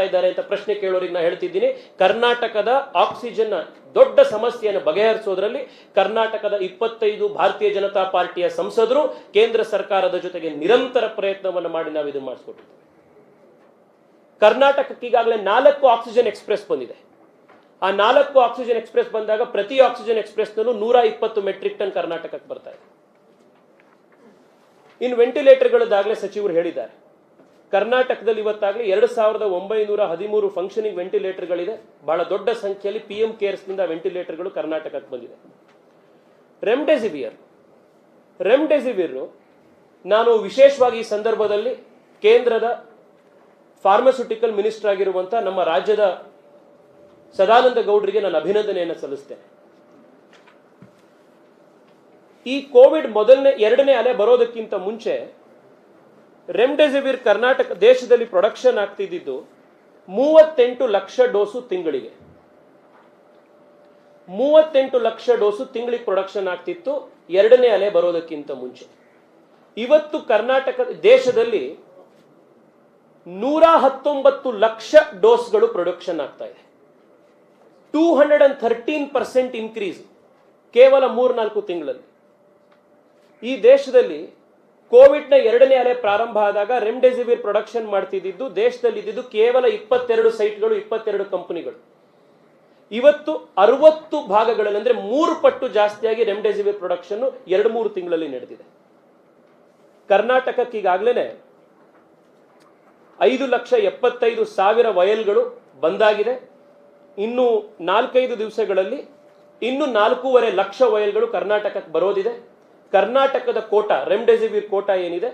Speaker 1: ಇದ್ದಾರೆ ಅಂತ ಪ್ರಶ್ನೆ ಕೇಳೋರಿಗೆ ನಾ ಹೇಳ್ತಿದ್ದೀನಿ, ಕರ್ನಾಟಕದ ಆಕ್ಸಿಜನ್ ದೊಡ್ಡ ಸಮಸ್ಯೆಯನ್ನು ಬಗೆಹರಿಸೋದ್ರಲ್ಲಿ ಕರ್ನಾಟಕದ 25 ಭಾರತೀಯ ಜನತಾ ಪಾರ್ಟಿಯ ಸಂಸದರು ಕೇಂದ್ರ ಸರ್ಕಾರದ ಜೊತೆಗೆ ನಿರಂತರ ಪ್ರಯತ್ನವನ್ನು ಮಾಡಿ ನಾವು ಇದನ್ನು ಮಾಡಿಸ್ಕೊಟ್ಟಿದ್ದೀವಿ. ಕರ್ನಾಟಕಕ್ಕೆ ಈಗಾಗಲೇ 4 ಆಕ್ಸಿಜನ್ ಎಕ್ಸ್ಪ್ರೆಸ್ ಬಂದಿದೆ. ಆ 4 ಆಕ್ಸಿಜನ್ ಎಕ್ಸ್ಪ್ರೆಸ್ ಬಂದಾಗ ಪ್ರತಿ ಆಕ್ಸಿಜನ್ ಎಕ್ಸ್ಪ್ರೆಸ್ನಲ್ಲೂ 120 ಮೆಟ್ರಿಕ್ ಟನ್ ಕರ್ನಾಟಕಕ್ಕೆ ಬರ್ತಾ ಇದೆ. ಇನ್ನು ವೆಂಟಿಲೇಟರ್ಗಳದಾಗಲೇ ಸಚಿವರು ಹೇಳಿದ್ದಾರೆ, ಕರ್ನಾಟಕದಲ್ಲಿ ಇವತ್ತಾಗಲೇ 2,913 ಫಂಕ್ಷನಿಂಗ್ ವೆಂಟಿಲೇಟರ್ಗಳಿದೆ. ಬಹಳ ದೊಡ್ಡ ಸಂಖ್ಯೆಯಲ್ಲಿ PM ಕೇರ್ಸ್ನಿಂದ ವೆಂಟಿಲೇಟರ್ಗಳು ಕರ್ನಾಟಕಕ್ಕೆ ಬಂದಿದೆ. ರೆಮ್ಡೆಸಿವಿರ್ ನಾನು ವಿಶೇಷವಾಗಿ ಈ ಸಂದರ್ಭದಲ್ಲಿ ಕೇಂದ್ರದ ಫಾರ್ಮಸ್ಯೂಟಿಕಲ್ ಮಿನಿಸ್ಟರ್ ಆಗಿರುವಂತ ನಮ್ಮ ರಾಜ್ಯದ ಸದಾನಂದ ಗೌಡರಿಗೆ ನಾನು ಅಭಿನಂದನೆಯನ್ನು ಸಲ್ಲಿಸ್ತೇನೆ. ಈ ಕೋವಿಡ್ ಎರಡನೇ ಅಲೆ ಬರೋದಕ್ಕಿಂತ ಮುಂಚೆ ರೆಮ್ಡೆಸಿವಿರ್ ಕರ್ನಾಟಕ ದೇಶದಲ್ಲಿ ಪ್ರೊಡಕ್ಷನ್ ಆಗ್ತಿದ್ದು 38 ಲಕ್ಷ ಡೋಸು ತಿಂಗಳಿಗೆ. 38 ಲಕ್ಷ ಡೋಸು ತಿಂಗಳಿಗೆ ಪ್ರೊಡಕ್ಷನ್ ಆಗ್ತಿತ್ತು ಎರಡನೇ ಅಲೆ ಬರೋದಕ್ಕಿಂತ ಮುಂಚೆ. ಇವತ್ತು ಕರ್ನಾಟಕ ದೇಶದಲ್ಲಿ 119 ಲಕ್ಷ ಡೋಸ್ಗಳು ಪ್ರೊಡಕ್ಷನ್ ಆಗ್ತಾ ಇದೆ. 213% ಇನ್ಕ್ರೀಸ್ ಕೇವಲ 3-4 ತಿಂಗಳಲ್ಲಿ. ಈ ದೇಶದಲ್ಲಿ ಕೋವಿಡ್ನ ಎರಡನೇ ಅಲೆ ಪ್ರಾರಂಭ ಆದಾಗ ರೆಮ್ಡೆಸಿವಿರ್ ಪ್ರೊಡಕ್ಷನ್ ಮಾಡ್ತಿದ್ದು ದೇಶದಲ್ಲಿ ಇದ್ದಿದ್ದು ಕೇವಲ 22 ಸೈಟ್ಗಳು, 22 ಕಂಪನಿಗಳು. ಇವತ್ತು 60 ಭಾಗಗಳಲ್ಲಿ ಅಂದ್ರೆ 3 ಪಟ್ಟು ಜಾಸ್ತಿಯಾಗಿ ರೆಮ್ಡೆಸಿವಿರ್ ಪ್ರೊಡಕ್ಷನ್ 2-3 ತಿಂಗಳಲ್ಲಿ ನಡೆದಿದೆ. ಕರ್ನಾಟಕಕ್ಕೆ ಈಗಾಗಲೇ 5,75,000 ವಯಲ್ಗಳು ಬಂದಾಗಿದೆ. ಇನ್ನು 4-5 ದಿವಸಗಳಲ್ಲಿ ಇನ್ನು 4.5 ಲಕ್ಷ ವಯಲ್ಗಳು ಕರ್ನಾಟಕಕ್ಕೆ ಬರೋದಿದೆ. ಕರ್ನಾಟಕದ ಕೋಟಾ, ರೆಮ್ಡೆಸಿವಿರ್ ಕೋಟಾ ಏನಿದೆ,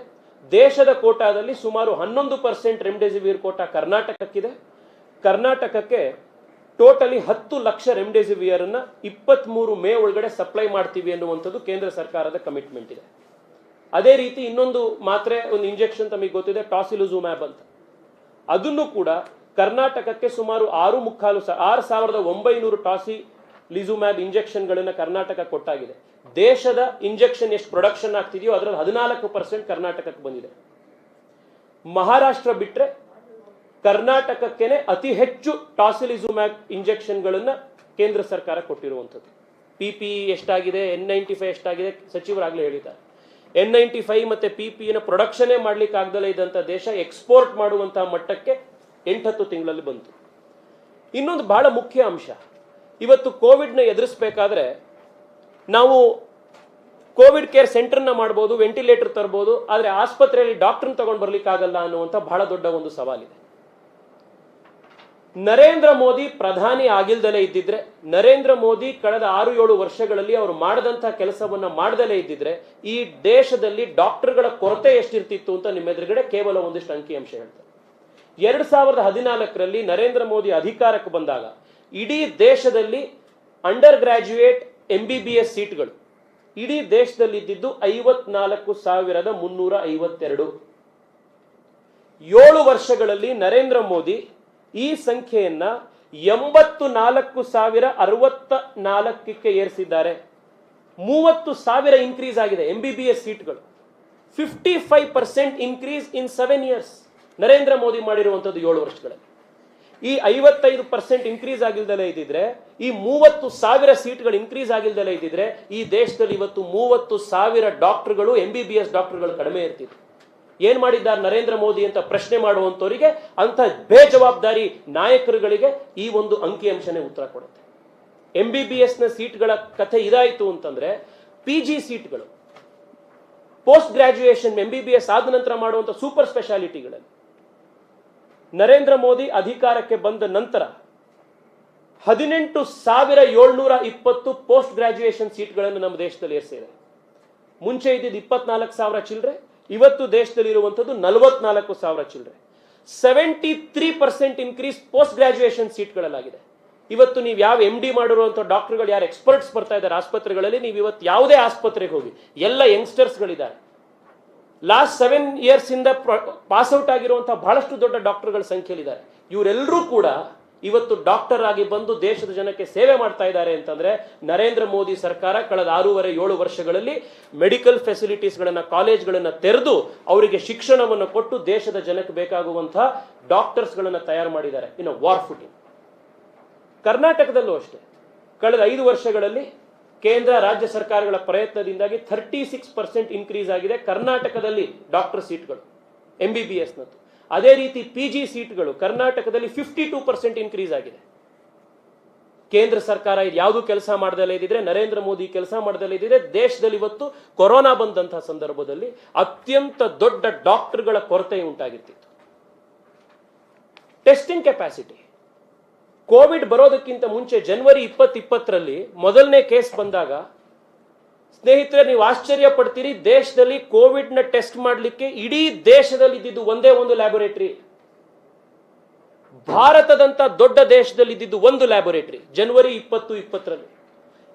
Speaker 1: ದೇಶದ ಕೋಟಾದಲ್ಲಿ ಸುಮಾರು 11% ರೆಮ್ಡೆಸಿವಿರ್ ಕೋಟಾ ಕರ್ನಾಟಕಕ್ಕಿದೆ. ಕರ್ನಾಟಕಕ್ಕೆ ಟೋಟಲಿ 10 ಲಕ್ಷ ರೆಮ್ಡೆಸಿವಿರ್ ಅನ್ನ 23 ಮೇ ಒಳಗಡೆ ಸಪ್ಲೈ ಮಾಡ್ತೀವಿ ಅನ್ನುವಂಥದ್ದು ಕೇಂದ್ರ ಸರ್ಕಾರದ ಕಮಿಟ್ಮೆಂಟ್ ಇದೆ. ಅದೇ ರೀತಿ ಇನ್ನೊಂದು ಮಾತ್ರೆ, ಒಂದು ಇಂಜೆಕ್ಷನ್ ತಮಗೆ ಗೊತ್ತಿದೆ, ಟಾಸಿಲುಜುಮ್ಯಾಬ್ ಅಂತ. ಅದನ್ನು ಕೂಡ ಕರ್ನಾಟಕಕ್ಕೆ ಸುಮಾರು 6,900 ಟಾಸಿಲಿಜುಮ್ಯಾಬ್ ಇಂಜೆಕ್ಷನ್ಗಳನ್ನು ಕರ್ನಾಟಕ ಕೊಟ್ಟಾಗಿದೆ. ದೇಶದ ಇಂಜೆಕ್ಷನ್ ಎಷ್ಟು ಪ್ರೊಡಕ್ಷನ್ ಆಗ್ತಿದೆಯೋ ಅದರಲ್ಲಿ 14% ಕರ್ನಾಟಕಕ್ಕೆ ಬಂದಿದೆ. ಮಹಾರಾಷ್ಟ್ರ ಬಿಟ್ರೆ ಕರ್ನಾಟಕಕ್ಕೇನೆ ಅತಿ ಹೆಚ್ಚು ಟಾಸಿಲಿಜುಮ್ಯಾಬ್ ಇಂಜೆಕ್ಷನ್ಗಳನ್ನ ಕೇಂದ್ರ ಸರ್ಕಾರ ಕೊಟ್ಟಿರುವಂಥದ್ದು. PPE ಎಷ್ಟಾಗಿದೆ, N95 ಎಷ್ಟಾಗಿದೆ ಸಚಿವರಾಗಲೇ ಹೇಳಿದ್ದಾರೆ. N95 ಮತ್ತೆ PPE ಪ್ರೊಡಕ್ಷನ್ನೇ ಮಾಡ್ಲಿಕ್ಕೆ ಆಗದಲ್ಲೇ ಇದ್ದಂಥ ದೇಶ ಎಕ್ಸ್ಪೋರ್ಟ್ ಮಾಡುವಂತಹ ಮಟ್ಟಕ್ಕೆ 8-10 ತಿಂಗಳಲ್ಲಿ ಬಂತು. ಇನ್ನೊಂದು ಬಹಳ ಮುಖ್ಯ ಅಂಶ, ಇವತ್ತು ಕೋವಿಡ್ನ ಎದುರಿಸಬೇಕಾದ್ರೆ ನಾವು ಕೋವಿಡ್ ಕೇರ್ ಸೆಂಟರ್ನ ಮಾಡ್ಬೋದು, ವೆಂಟಿಲೇಟರ್ ತರಬಹುದು, ಆದರೆ ಆಸ್ಪತ್ರೆಯಲ್ಲಿ ಡಾಕ್ಟರ್ನ ತಗೊಂಡು ಬರ್ಲಿಕ್ಕೆ ಆಗಲ್ಲ ಅನ್ನುವಂಥ ಬಹಳ ದೊಡ್ಡ ಒಂದು ಸವಾಲಿದೆ. ನರೇಂದ್ರ ಮೋದಿ ಪ್ರಧಾನಿ ಆಗಿಲ್ದಲೇ ಇದ್ದಿದ್ರೆ, ನರೇಂದ್ರ ಮೋದಿ ಕಳೆದ 6-7 ವರ್ಷಗಳಲ್ಲಿ ಅವರು ಮಾಡದಂತಹ ಕೆಲಸವನ್ನ ಮಾಡದಲೇ ಇದ್ದಿದ್ರೆ ಈ ದೇಶದಲ್ಲಿ ಡಾಕ್ಟರ್ಗಳ ಕೊರತೆ ಎಷ್ಟಿರ್ತಿತ್ತು ಅಂತ ನಿಮ್ಮ ಎದುರುಗಡೆ ಕೇವಲ ಒಂದಿಷ್ಟು ಅಂಕಿಅಂಶ ಹೇಳ್ತಾರೆ. 2014ರಲ್ಲಿ ನರೇಂದ್ರ ಮೋದಿ ಅಧಿಕಾರಕ್ಕೆ ಬಂದಾಗ ಇಡೀ ದೇಶದಲ್ಲಿ ಅಂಡರ್ ಗ್ರಾಜ್ಯುಯೇಟ್ MBBS ಸೀಟ್ಗಳು ಇಡೀ ದೇಶದಲ್ಲಿ ಇದ್ದಿದ್ದು 54,352. 7 ವರ್ಷಗಳಲ್ಲಿ ನರೇಂದ್ರ ಮೋದಿ ಈ ಸಂಖ್ಯೆಯನ್ನ 84,064ಕ್ಕೆ ಏರಿಸಿದ್ದಾರೆ. 30,000 ಇನ್ಕ್ರೀಸ್ ಆಗಿದೆ MBBS ಸೀಟ್ಗಳು. 55% increase in 7 years Narendra Modi ಮಾಡಿರುವಂಥದ್ದು 7 ವರ್ಷಗಳಲ್ಲಿ. ಈ 55% ಇನ್ಕ್ರೀಸ್ ಆಗಿಲ್ದಲೇ ಇದ್ದಿದ್ರೆ, ಈ 30,000 ಸೀಟ್ಗಳು ಇನ್ಕ್ರೀಸ್ ಆಗಿಲ್ದಲೇ ಇದ್ದಿದ್ರೆ ಈ ದೇಶದಲ್ಲಿ ಇವತ್ತು 30,000 ಡಾಕ್ಟರ್ಗಳು MBBS ಡಾಕ್ಟರ್ಗಳು ಕಡಿಮೆ ಇರ್ತಿದ್ರು. ಏನ್ ಮಾಡಿದ್ದಾರೆ ನರೇಂದ್ರ ಮೋದಿ ಅಂತ ಪ್ರಶ್ನೆ ಮಾಡುವಂತವರಿಗೆ, ಅಂತ ಬೇಜವಾಬ್ದಾರಿ ನಾಯಕರುಗಳಿಗೆ ಈ ಒಂದು ಅಂಕಿಅಂಶನೇ ಉತ್ತರ ಕೊಡುತ್ತೆ. MBBS ನ ಸೀಟ್ಗಳ ಕಥೆ ಇದಾಯಿತು ಅಂತಂದ್ರೆ, PG ಸೀಟ್ಗಳು ಪೋಸ್ಟ್ ಗ್ರಾಜ್ಯುಯೇಷನ್ MBBS ಆದ ನಂತರ ಮಾಡುವಂತ ಸೂಪರ್ ಸ್ಪೆಷಾಲಿಟಿಗಳಲ್ಲಿ ನರೇಂದ್ರ ಮೋದಿ ಅಧಿಕಾರಕ್ಕೆ ಬಂದ ನಂತರ 18,720 ಪೋಸ್ಟ್ ಗ್ರಾಜ್ಯುಯೇಷನ್ ಸೀಟ್ಗಳನ್ನು ನಮ್ಮ ದೇಶದಲ್ಲಿ ಏರಿಸಿದೆ. ಮುಂಚೆ ಇದ್ದಿದ್ದು 24,000 ಚಿಲ್ಲರೆ, ಇವತ್ತು ದೇಶದಲ್ಲಿ ಇರುವಂತದ್ದು 44,000 ಚಿಲ್ಲರೆ. 73% ಇನ್ಕ್ರೀಸ್ ಪೋಸ್ಟ್ ಗ್ರಾಜ್ಯುಯೇಷನ್ ಸೀಟ್ಗಳಲ್ಲಾಗಿದೆ. ಇವತ್ತು ನೀವು ಯಾವ MD ಮಾಡಿರುವಂತ ಡಾಕ್ಟರ್ಗಳು, ಯಾರು ಎಕ್ಸ್ಪರ್ಟ್ಸ್ ಬರ್ತಾ ಇದ್ದಾರೆ ಆಸ್ಪತ್ರೆಗಳಲ್ಲಿ, ನೀವು ಇವತ್ತು ಯಾವುದೇ ಆಸ್ಪತ್ರೆಗೆ ಹೋಗಿ ಎಲ್ಲ ಯಂಗ್ಸ್ಟರ್ಸ್ಗಳಿದ್ದಾರೆ. ಲಾಸ್ಟ್ 7 ಇಯರ್ಸ್ ಇಂದ ಪಾಸ್ಔಟ್ ಆಗಿರುವಂತಹ ಬಹಳಷ್ಟು ದೊಡ್ಡ ಡಾಕ್ಟರ್ಗಳ ಸಂಖ್ಯೆಯಲ್ಲಿದ್ದಾರೆ. ಇವರೆಲ್ಲರೂ ಕೂಡ ಇವತ್ತು ಡಾಕ್ಟರ್ ಆಗಿ ಬಂದು ದೇಶದ ಜನಕ್ಕೆ ಸೇವೆ ಮಾಡ್ತಾ ಇದ್ದಾರೆ ಅಂತಂದ್ರೆ ನರೇಂದ್ರ ಮೋದಿ ಸರ್ಕಾರ ಕಳೆದ 6.5-7 ವರ್ಷಗಳಲ್ಲಿ ಮೆಡಿಕಲ್ ಫೆಸಿಲಿಟೀಸ್ಗಳನ್ನ, ಕಾಲೇಜ್ಗಳನ್ನ ತೆರೆದು ಅವರಿಗೆ ಶಿಕ್ಷಣವನ್ನು ಕೊಟ್ಟು ದೇಶದ ಜನಕ್ಕೆ ಬೇಕಾಗುವಂತಹ ಡಾಕ್ಟರ್ಸ್ಗಳನ್ನ ತಯಾರು ಮಾಡಿದ್ದಾರೆ. ಇನ್ನು ವಾರ್ ಫುಟಿಂಗ್ ಕರ್ನಾಟಕದಲ್ಲೂ ಅಷ್ಟೇ ಕಳೆದ 5 ವರ್ಷಗಳಲ್ಲಿ ಕೇಂದ್ರ ರಾಜ್ಯ ಸರ್ಕಾರಗಳ ಪ್ರಯತ್ನದಿಂದಾಗಿ 36% ಇನ್ಕ್ರೀಸ್ ಆಗಿದೆ ಕರ್ನಾಟಕದಲ್ಲಿ ಡಾಕ್ಟರ್ ಸೀಟ್ಗಳು MBBS ನದ್ದು. ಅದೇ ರೀತಿ PG ಸೀಟ್ಗಳು ಕರ್ನಾಟಕದಲ್ಲಿ 52% ಇನ್ಕ್ರೀಸ್ ಆಗಿದೆ. ಕೇಂದ್ರ ಸರ್ಕಾರ ಇದು ಯಾವುದು ಕೆಲಸ ಮಾಡದಲ್ಲೇ ಇದ್ದಿದ್ರೆ, ನರೇಂದ್ರ ಮೋದಿ ಕೆಲಸ ಮಾಡದಲ್ಲೇ ಇದ್ದಿದ್ರೆ ದೇಶದಲ್ಲಿ ಇವತ್ತು ಕೊರೋನಾ ಬಂದಂತಹ ಸಂದರ್ಭದಲ್ಲಿ ಅತ್ಯಂತ ದೊಡ್ಡ ಡಾಕ್ಟರ್ಗಳ ಕೊರತೆ ಉಂಟಾಗಿರ್ತಿತ್ತು. ಟೆಸ್ಟಿಂಗ್ ಕೆಪಾಸಿಟಿ ಕೋವಿಡ್ ಬರೋದಕ್ಕಿಂತ ಮುಂಚೆ ಜನವರಿ 2020ರಲ್ಲಿ ಮೊದಲನೇ ಕೇಸ್ ಬಂದಾಗ, ಸ್ನೇಹಿತರೆ ನೀವು ಆಶ್ಚರ್ಯ ಪಡ್ತೀರಿ, ದೇಶದಲ್ಲಿ ಕೋವಿಡ್ ನ ಟೆಸ್ಟ್ ಮಾಡಲಿಕ್ಕೆ ಇಡೀ ದೇಶದಲ್ಲಿ ಇದ್ದಿದ್ದು ಒಂದೇ ಒಂದು ಲ್ಯಾಬೊರೇಟರಿ. ಭಾರತದಂತ ದೊಡ್ಡ ದೇಶದಲ್ಲಿ ಇದ್ದಿದ್ದು ಒಂದು ಲ್ಯಾಬೊರೇಟರಿ ಜನವರಿ 2020ರಲ್ಲಿ.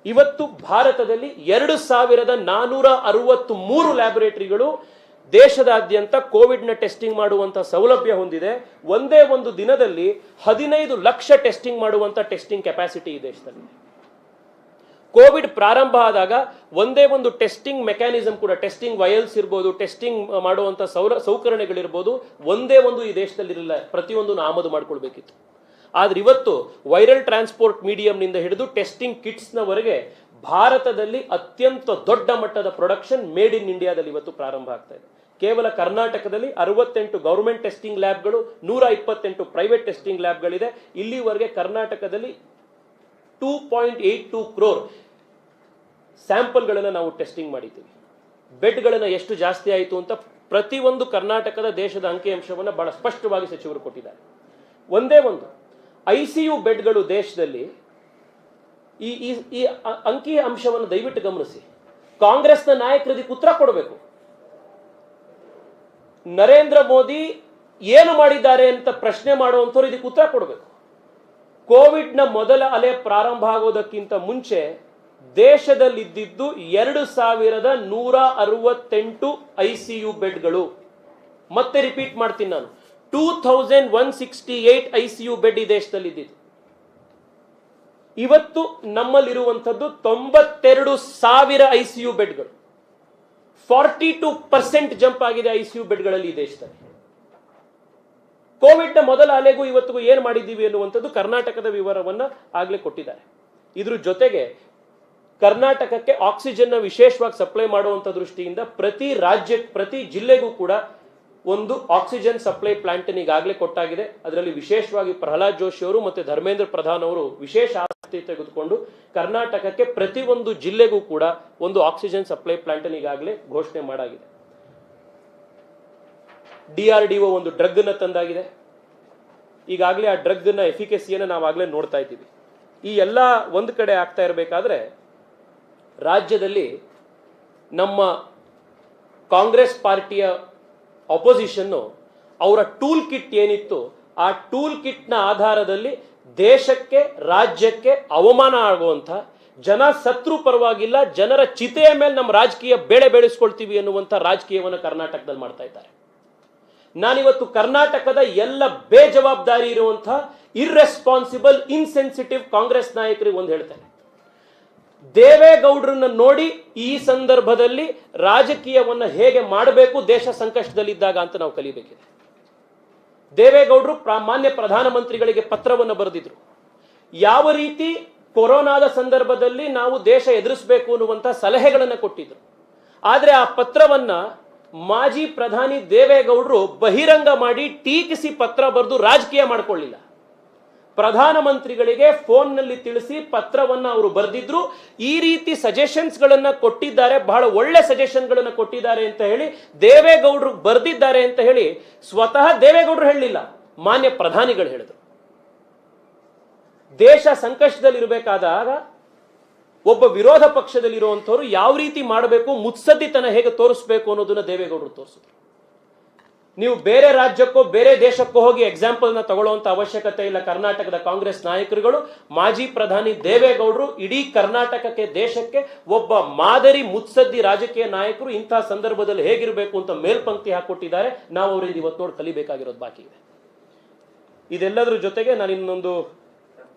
Speaker 1: ಇವತ್ತು ಭಾರತದಲ್ಲಿ 2,463 ಲ್ಯಾಬೊರೇಟರಿಗಳು ದೇಶದಾದ್ಯಂತ ಕೋವಿಡ್ ನ ಟೆಸ್ಟಿಂಗ್ ಮಾಡುವಂತ ಸೌಲಭ್ಯ ಹೊಂದಿದೆ. ಒಂದೇ ಒಂದು ದಿನದಲ್ಲಿ 15 ಲಕ್ಷ ಟೆಸ್ಟಿಂಗ್ ಮಾಡುವಂತ ಟೆಸ್ಟಿಂಗ್ ಕೆಪಾಸಿಟಿ ಈ ದೇಶದಲ್ಲಿ. ಕೋವಿಡ್ ಪ್ರಾರಂಭ ಆದಾಗ ಒಂದೇ ಒಂದು ಟೆಸ್ಟಿಂಗ್ ಮೆಕ್ಯಾನಿಸಮ್ ಕೂಡ, ಟೆಸ್ಟಿಂಗ್ ವಯಲ್ಸ್ ಇರ್ಬೋದು, ಟೆಸ್ಟಿಂಗ್ ಮಾಡುವಂತ ಸೌಕರ್ಯಗಳಿರ್ಬೋದು, ಒಂದೇ ಒಂದು ಈ ದೇಶದಲ್ಲಿ ಇರಲಿಲ್ಲ. ಪ್ರತಿಯೊಂದನ್ನು ಆಮದು ಮಾಡ್ಕೊಳ್ಬೇಕಿತ್ತು. ಆದ್ರೆ ಇವತ್ತು ವೈರಲ್ ಟ್ರಾನ್ಸ್ಪೋರ್ಟ್ ಮೀಡಿಯಂನಿಂದ ಹಿಡಿದು ಟೆಸ್ಟಿಂಗ್ ಕಿಟ್ಸ್ನವರೆಗೆ ಭಾರತದಲ್ಲಿ ಅತ್ಯಂತ ದೊಡ್ಡ ಮಟ್ಟದ ಪ್ರೊಡಕ್ಷನ್ ಮೇಡ್ ಇನ್ ಇಂಡಿಯಾದಲ್ಲಿ ಇವತ್ತು ಪ್ರಾರಂಭ ಆಗ್ತಾ ಇದೆ. ಕೇವಲ ಕರ್ನಾಟಕದಲ್ಲಿ 68 ಗವರ್ಮೆಂಟ್ ಟೆಸ್ಟಿಂಗ್ ಲ್ಯಾಬ್ಗಳು, 128 ಪ್ರೈವೇಟ್ ಟೆಸ್ಟಿಂಗ್ ಲ್ಯಾಬ್ಗಳಿದೆ. ಇಲ್ಲಿವರೆಗೆ ಕರ್ನಾಟಕದಲ್ಲಿ 2.82 crore ಸ್ಯಾಂಪಲ್ಗಳನ್ನು ನಾವು ಟೆಸ್ಟಿಂಗ್ ಮಾಡಿದ್ದೀವಿ. ಬೆಡ್ಗಳನ್ನು ಎಷ್ಟು ಜಾಸ್ತಿ ಆಯಿತು ಅಂತ ಪ್ರತಿಯೊಂದು ಕರ್ನಾಟಕದ ದೇಶದ ಅಂಕಿಅಂಶವನ್ನು ಬಹಳ ಸ್ಪಷ್ಟವಾಗಿ ಸಚಿವರು ಕೊಟ್ಟಿದ್ದಾರೆ. ಒಂದೇ ಒಂದು ICU ಬೆಡ್ಗಳು ದೇಶದಲ್ಲಿ, ಈ ಅಂಕಿ ಅಂಶವನ್ನು ದಯವಿಟ್ಟು ಗಮನಿಸಿ. ಕಾಂಗ್ರೆಸ್ನ ನಾಯಕರು ಇದಕ್ಕೆ ಉತ್ತರ ಕೊಡಬೇಕು. ನರೇಂದ್ರ ಮೋದಿ ಏನು ಮಾಡಿದ್ದಾರೆ ಅಂತ ಪ್ರಶ್ನೆ ಮಾಡುವಂಥವ್ರು ಇದಕ್ಕೆ ಉತ್ತರ ಕೊಡಬೇಕು. ಕೋವಿಡ್ ನ ಮೊದಲ ಅಲೆ ಪ್ರಾರಂಭ ಆಗೋದಕ್ಕಿಂತ ಮುಂಚೆ ದೇಶದಲ್ಲಿದ್ದಿದ್ದು 2,168 ICU ಬೆಡ್ಗಳು. ಮತ್ತೆ ರಿಪೀಟ್ ಮಾಡ್ತೀನಿ ನಾನು, 2,168 ICU ಬೆಡ್ ಈ ದೇಶದಲ್ಲಿ ಇದ್ದಿದ್ದು. ಇವತ್ತು ನಮ್ಮಲ್ಲಿರುವಂಥದ್ದು 92,000 ICU ಬೆಡ್ಗಳು. 42% ಜಂಪ್ ಆಗಿದೆ ICU ಬೆಡ್ಗಳಲ್ಲಿ ಈ ದೇಶದಲ್ಲಿ. ಕೋವಿಡ್ ನ ಮೊದಲ ಅಲೆಗೂ ಇವತ್ತಿಗೂ ಏನ್ ಮಾಡಿದ್ದೀವಿ ಅನ್ನುವಂಥದ್ದು ಕರ್ನಾಟಕದ ವಿವರವನ್ನ ಆಗ್ಲೇ ಕೊಟ್ಟಿದ್ದಾರೆ. ಇದ್ರ ಜೊತೆಗೆ ಕರ್ನಾಟಕಕ್ಕೆ ಆಕ್ಸಿಜನ್ ನ ವಿಶೇಷವಾಗಿ ಸಪ್ಲೈ ಮಾಡುವಂತ ದೃಷ್ಟಿಯಿಂದ ಪ್ರತಿ ಜಿಲ್ಲೆಗೂ ಕೂಡ ಒಂದು ಆಕ್ಸಿಜನ್ ಸಪ್ಲೈ ಪ್ಲಾಂಟ್ ಈಗಾಗಲೇ ಕೊಟ್ಟಾಗಿದೆ. ಅದರಲ್ಲಿ ವಿಶೇಷವಾಗಿ ಪ್ರಹ್ಲಾದ್ ಜೋಶಿ ಅವರು ಮತ್ತೆ ಧರ್ಮೇಂದ್ರ ಪ್ರಧಾನ್ ಅವರು ವಿಶೇಷ ಆಸಕ್ತಿ ತೆಗೆದುಕೊಂಡು ಕರ್ನಾಟಕಕ್ಕೆ ಪ್ರತಿಯೊಂದು ಜಿಲ್ಲೆಗೂ ಕೂಡ ಒಂದು ಆಕ್ಸಿಜನ್ ಸಪ್ಲೈ ಪ್ಲಾಂಟ್ ಈಗಾಗಲೇ ಘೋಷಣೆ ಮಾಡಾಗಿದೆ. DRDO ಒಂದು ಡ್ರಗ್ ನ ತಂದಾಗಿದೆ. ಈಗಾಗಲೇ ಆ ಡ್ರಗ್ನ ಎಫಿಕೆಸಿಯನ್ನು ನಾವಾಗಲೇ ನೋಡ್ತಾ ಇದ್ದೀವಿ. ಈ ಎಲ್ಲ ಒಂದು ಕಡೆ ಆಗ್ತಾ ಇರಬೇಕಾದ್ರೆ ರಾಜ್ಯದಲ್ಲಿ ನಮ್ಮ ಕಾಂಗ್ರೆಸ್ ಪಾರ್ಟಿಯ ಅಪೋಸಿಷನ್ನು ಅವರ ಟೂಲ್ ಕಿಟ್ ಏನಿತ್ತು ಆ ಟೂಲ್ ಕಿಟ್ನ ಆಧಾರದಲ್ಲಿ ದೇಶಕ್ಕೆ ರಾಜ್ಯಕ್ಕೆ ಅವಮಾನ ಆಗುವಂಥ, ಜನ ಸತ್ರು ಪರವಾಗಿಲ್ಲ, ಜನರ ಚಿತೆಯ ಮೇಲೆ ನಮ್ಮ ರಾಜಕೀಯ ಬೆಳೆ ಬೆಳೆಸ್ಕೊಳ್ತೀವಿ ಅನ್ನುವಂಥ ರಾಜಕೀಯವನ್ನು ಕರ್ನಾಟಕದಲ್ಲಿ ಮಾಡ್ತಾ ಇದ್ದಾರೆ. ನಾನಿವತ್ತು ಕರ್ನಾಟಕದ ಎಲ್ಲ ಬೇಜವಾಬ್ದಾರಿ ಇರುವಂಥ ಇರ್ರೆಸ್ಪಾನ್ಸಿಬಲ್ ಇನ್ಸೆನ್ಸಿಟಿವ್ ಕಾಂಗ್ರೆಸ್ ನಾಯಕರಿಗೆ ಒಂದು ಹೇಳ್ತೇನೆ, ದೇವೇಗೌಡರನ್ನ ನೋಡಿ ಈ ಸಂದರ್ಭದಲ್ಲಿ ರಾಜಕೀಯವನ್ನ ಹೇಗೆ ಮಾಡಬೇಕು ದೇಶ ಸಂಕಷ್ಟದಲ್ಲಿದ್ದಾಗ ಅಂತ ನಾವು ಕಲಿಬೇಕಿದೆ. ದೇವೇಗೌಡರು ಮಾನ್ಯ ಪ್ರಧಾನಮಂತ್ರಿಗಳಿಗೆ ಪತ್ರವನ್ನು ಬರೆದಿದ್ರು. ಯಾವ ರೀತಿ ಕೊರೋನಾದ ಸಂದರ್ಭದಲ್ಲಿ ನಾವು ದೇಶ ಎದುರಿಸಬೇಕು ಅನ್ನುವಂಥ ಸಲಹೆಗಳನ್ನು ಕೊಟ್ಟಿದ್ರು. ಆದರೆ ಆ ಪತ್ರವನ್ನ ಮಾಜಿ ಪ್ರಧಾನಿ ದೇವೇಗೌಡರು ಬಹಿರಂಗ ಮಾಡಿ ಟೀಕಿಸಿ ಪತ್ರ ಬರೆದು ರಾಜಕೀಯ ಮಾಡಿಕೊಳ್ಳಿಲ್ಲ. ಪ್ರಧಾನಮಂತ್ರಿಗಳಿಗೆ ಫೋನ್ನಲ್ಲಿ ತಿಳಿಸಿ ಪತ್ರವನ್ನ ಅವರು ಬರೆದಿದ್ರು. ಈ ರೀತಿ ಸಜೆಷನ್ಸ್ಗಳನ್ನ ಕೊಟ್ಟಿದ್ದಾರೆ, ಬಹಳ ಒಳ್ಳೆ ಸಜೆಷನ್ಗಳನ್ನ ಕೊಟ್ಟಿದ್ದಾರೆ ಅಂತ ಹೇಳಿ ದೇವೇಗೌಡರು ಬರೆದಿದ್ದಾರೆ ಅಂತ ಹೇಳಿ ಸ್ವತಃ ದೇವೇಗೌಡರು ಹೇಳಲಿಲ್ಲ, ಮಾನ್ಯ ಪ್ರಧಾನಿಗಳು ಹೇಳಿದ್ರು. ದೇಶ ಸಂಕಷ್ಟದಲ್ಲಿರಬೇಕಾದಾಗ ಒಬ್ಬ ವಿರೋಧ ಪಕ್ಷದಲ್ಲಿರುವಂಥವ್ರು ಯಾವ ರೀತಿ ಮಾಡಬೇಕು, ಮುತ್ಸದ್ದಿತನ ಹೇಗೆ ತೋರಿಸಬೇಕು ಅನ್ನೋದನ್ನ ದೇವೇಗೌಡರು ತೋರಿಸಿದ್ರು. ನೀವು ಬೇರೆ ರಾಜ್ಯಕ್ಕೋ ಬೇರೆ ದೇಶಕ್ಕೋ ಹೋಗಿ ಎಕ್ಸಾಂಪಲ್ನ ತಗೊಳ್ಳುವಂಥ ಅವಶ್ಯಕತೆ ಇಲ್ಲ. ಕರ್ನಾಟಕದ ಕಾಂಗ್ರೆಸ್ ನಾಯಕರುಗಳು, ಮಾಜಿ ಪ್ರಧಾನಿ ದೇವೇಗೌಡರು ಇಡೀ ಕರ್ನಾಟಕಕ್ಕೆ, ದೇಶಕ್ಕೆ ಒಬ್ಬ ಮಾದರಿ ಮುತ್ಸದ್ದಿ ರಾಜಕೀಯ ನಾಯಕರು. ಇಂತಹ ಸಂದರ್ಭದಲ್ಲಿ ಹೇಗಿರಬೇಕು ಅಂತ ಮೇಲ್ಪಂಕ್ತಿ ಹಾಕೊಟ್ಟಿದ್ದಾರೆ. ನಾವು ಅವರಿಂದ ಇವತ್ತು ನೋಡಿ ಕಲಿಬೇಕಾಗಿರೋದು ಬಾಕಿ ಇದೆ. ಇದೆಲ್ಲದರ ಜೊತೆಗೆ ನಾನು ಇನ್ನೊಂದು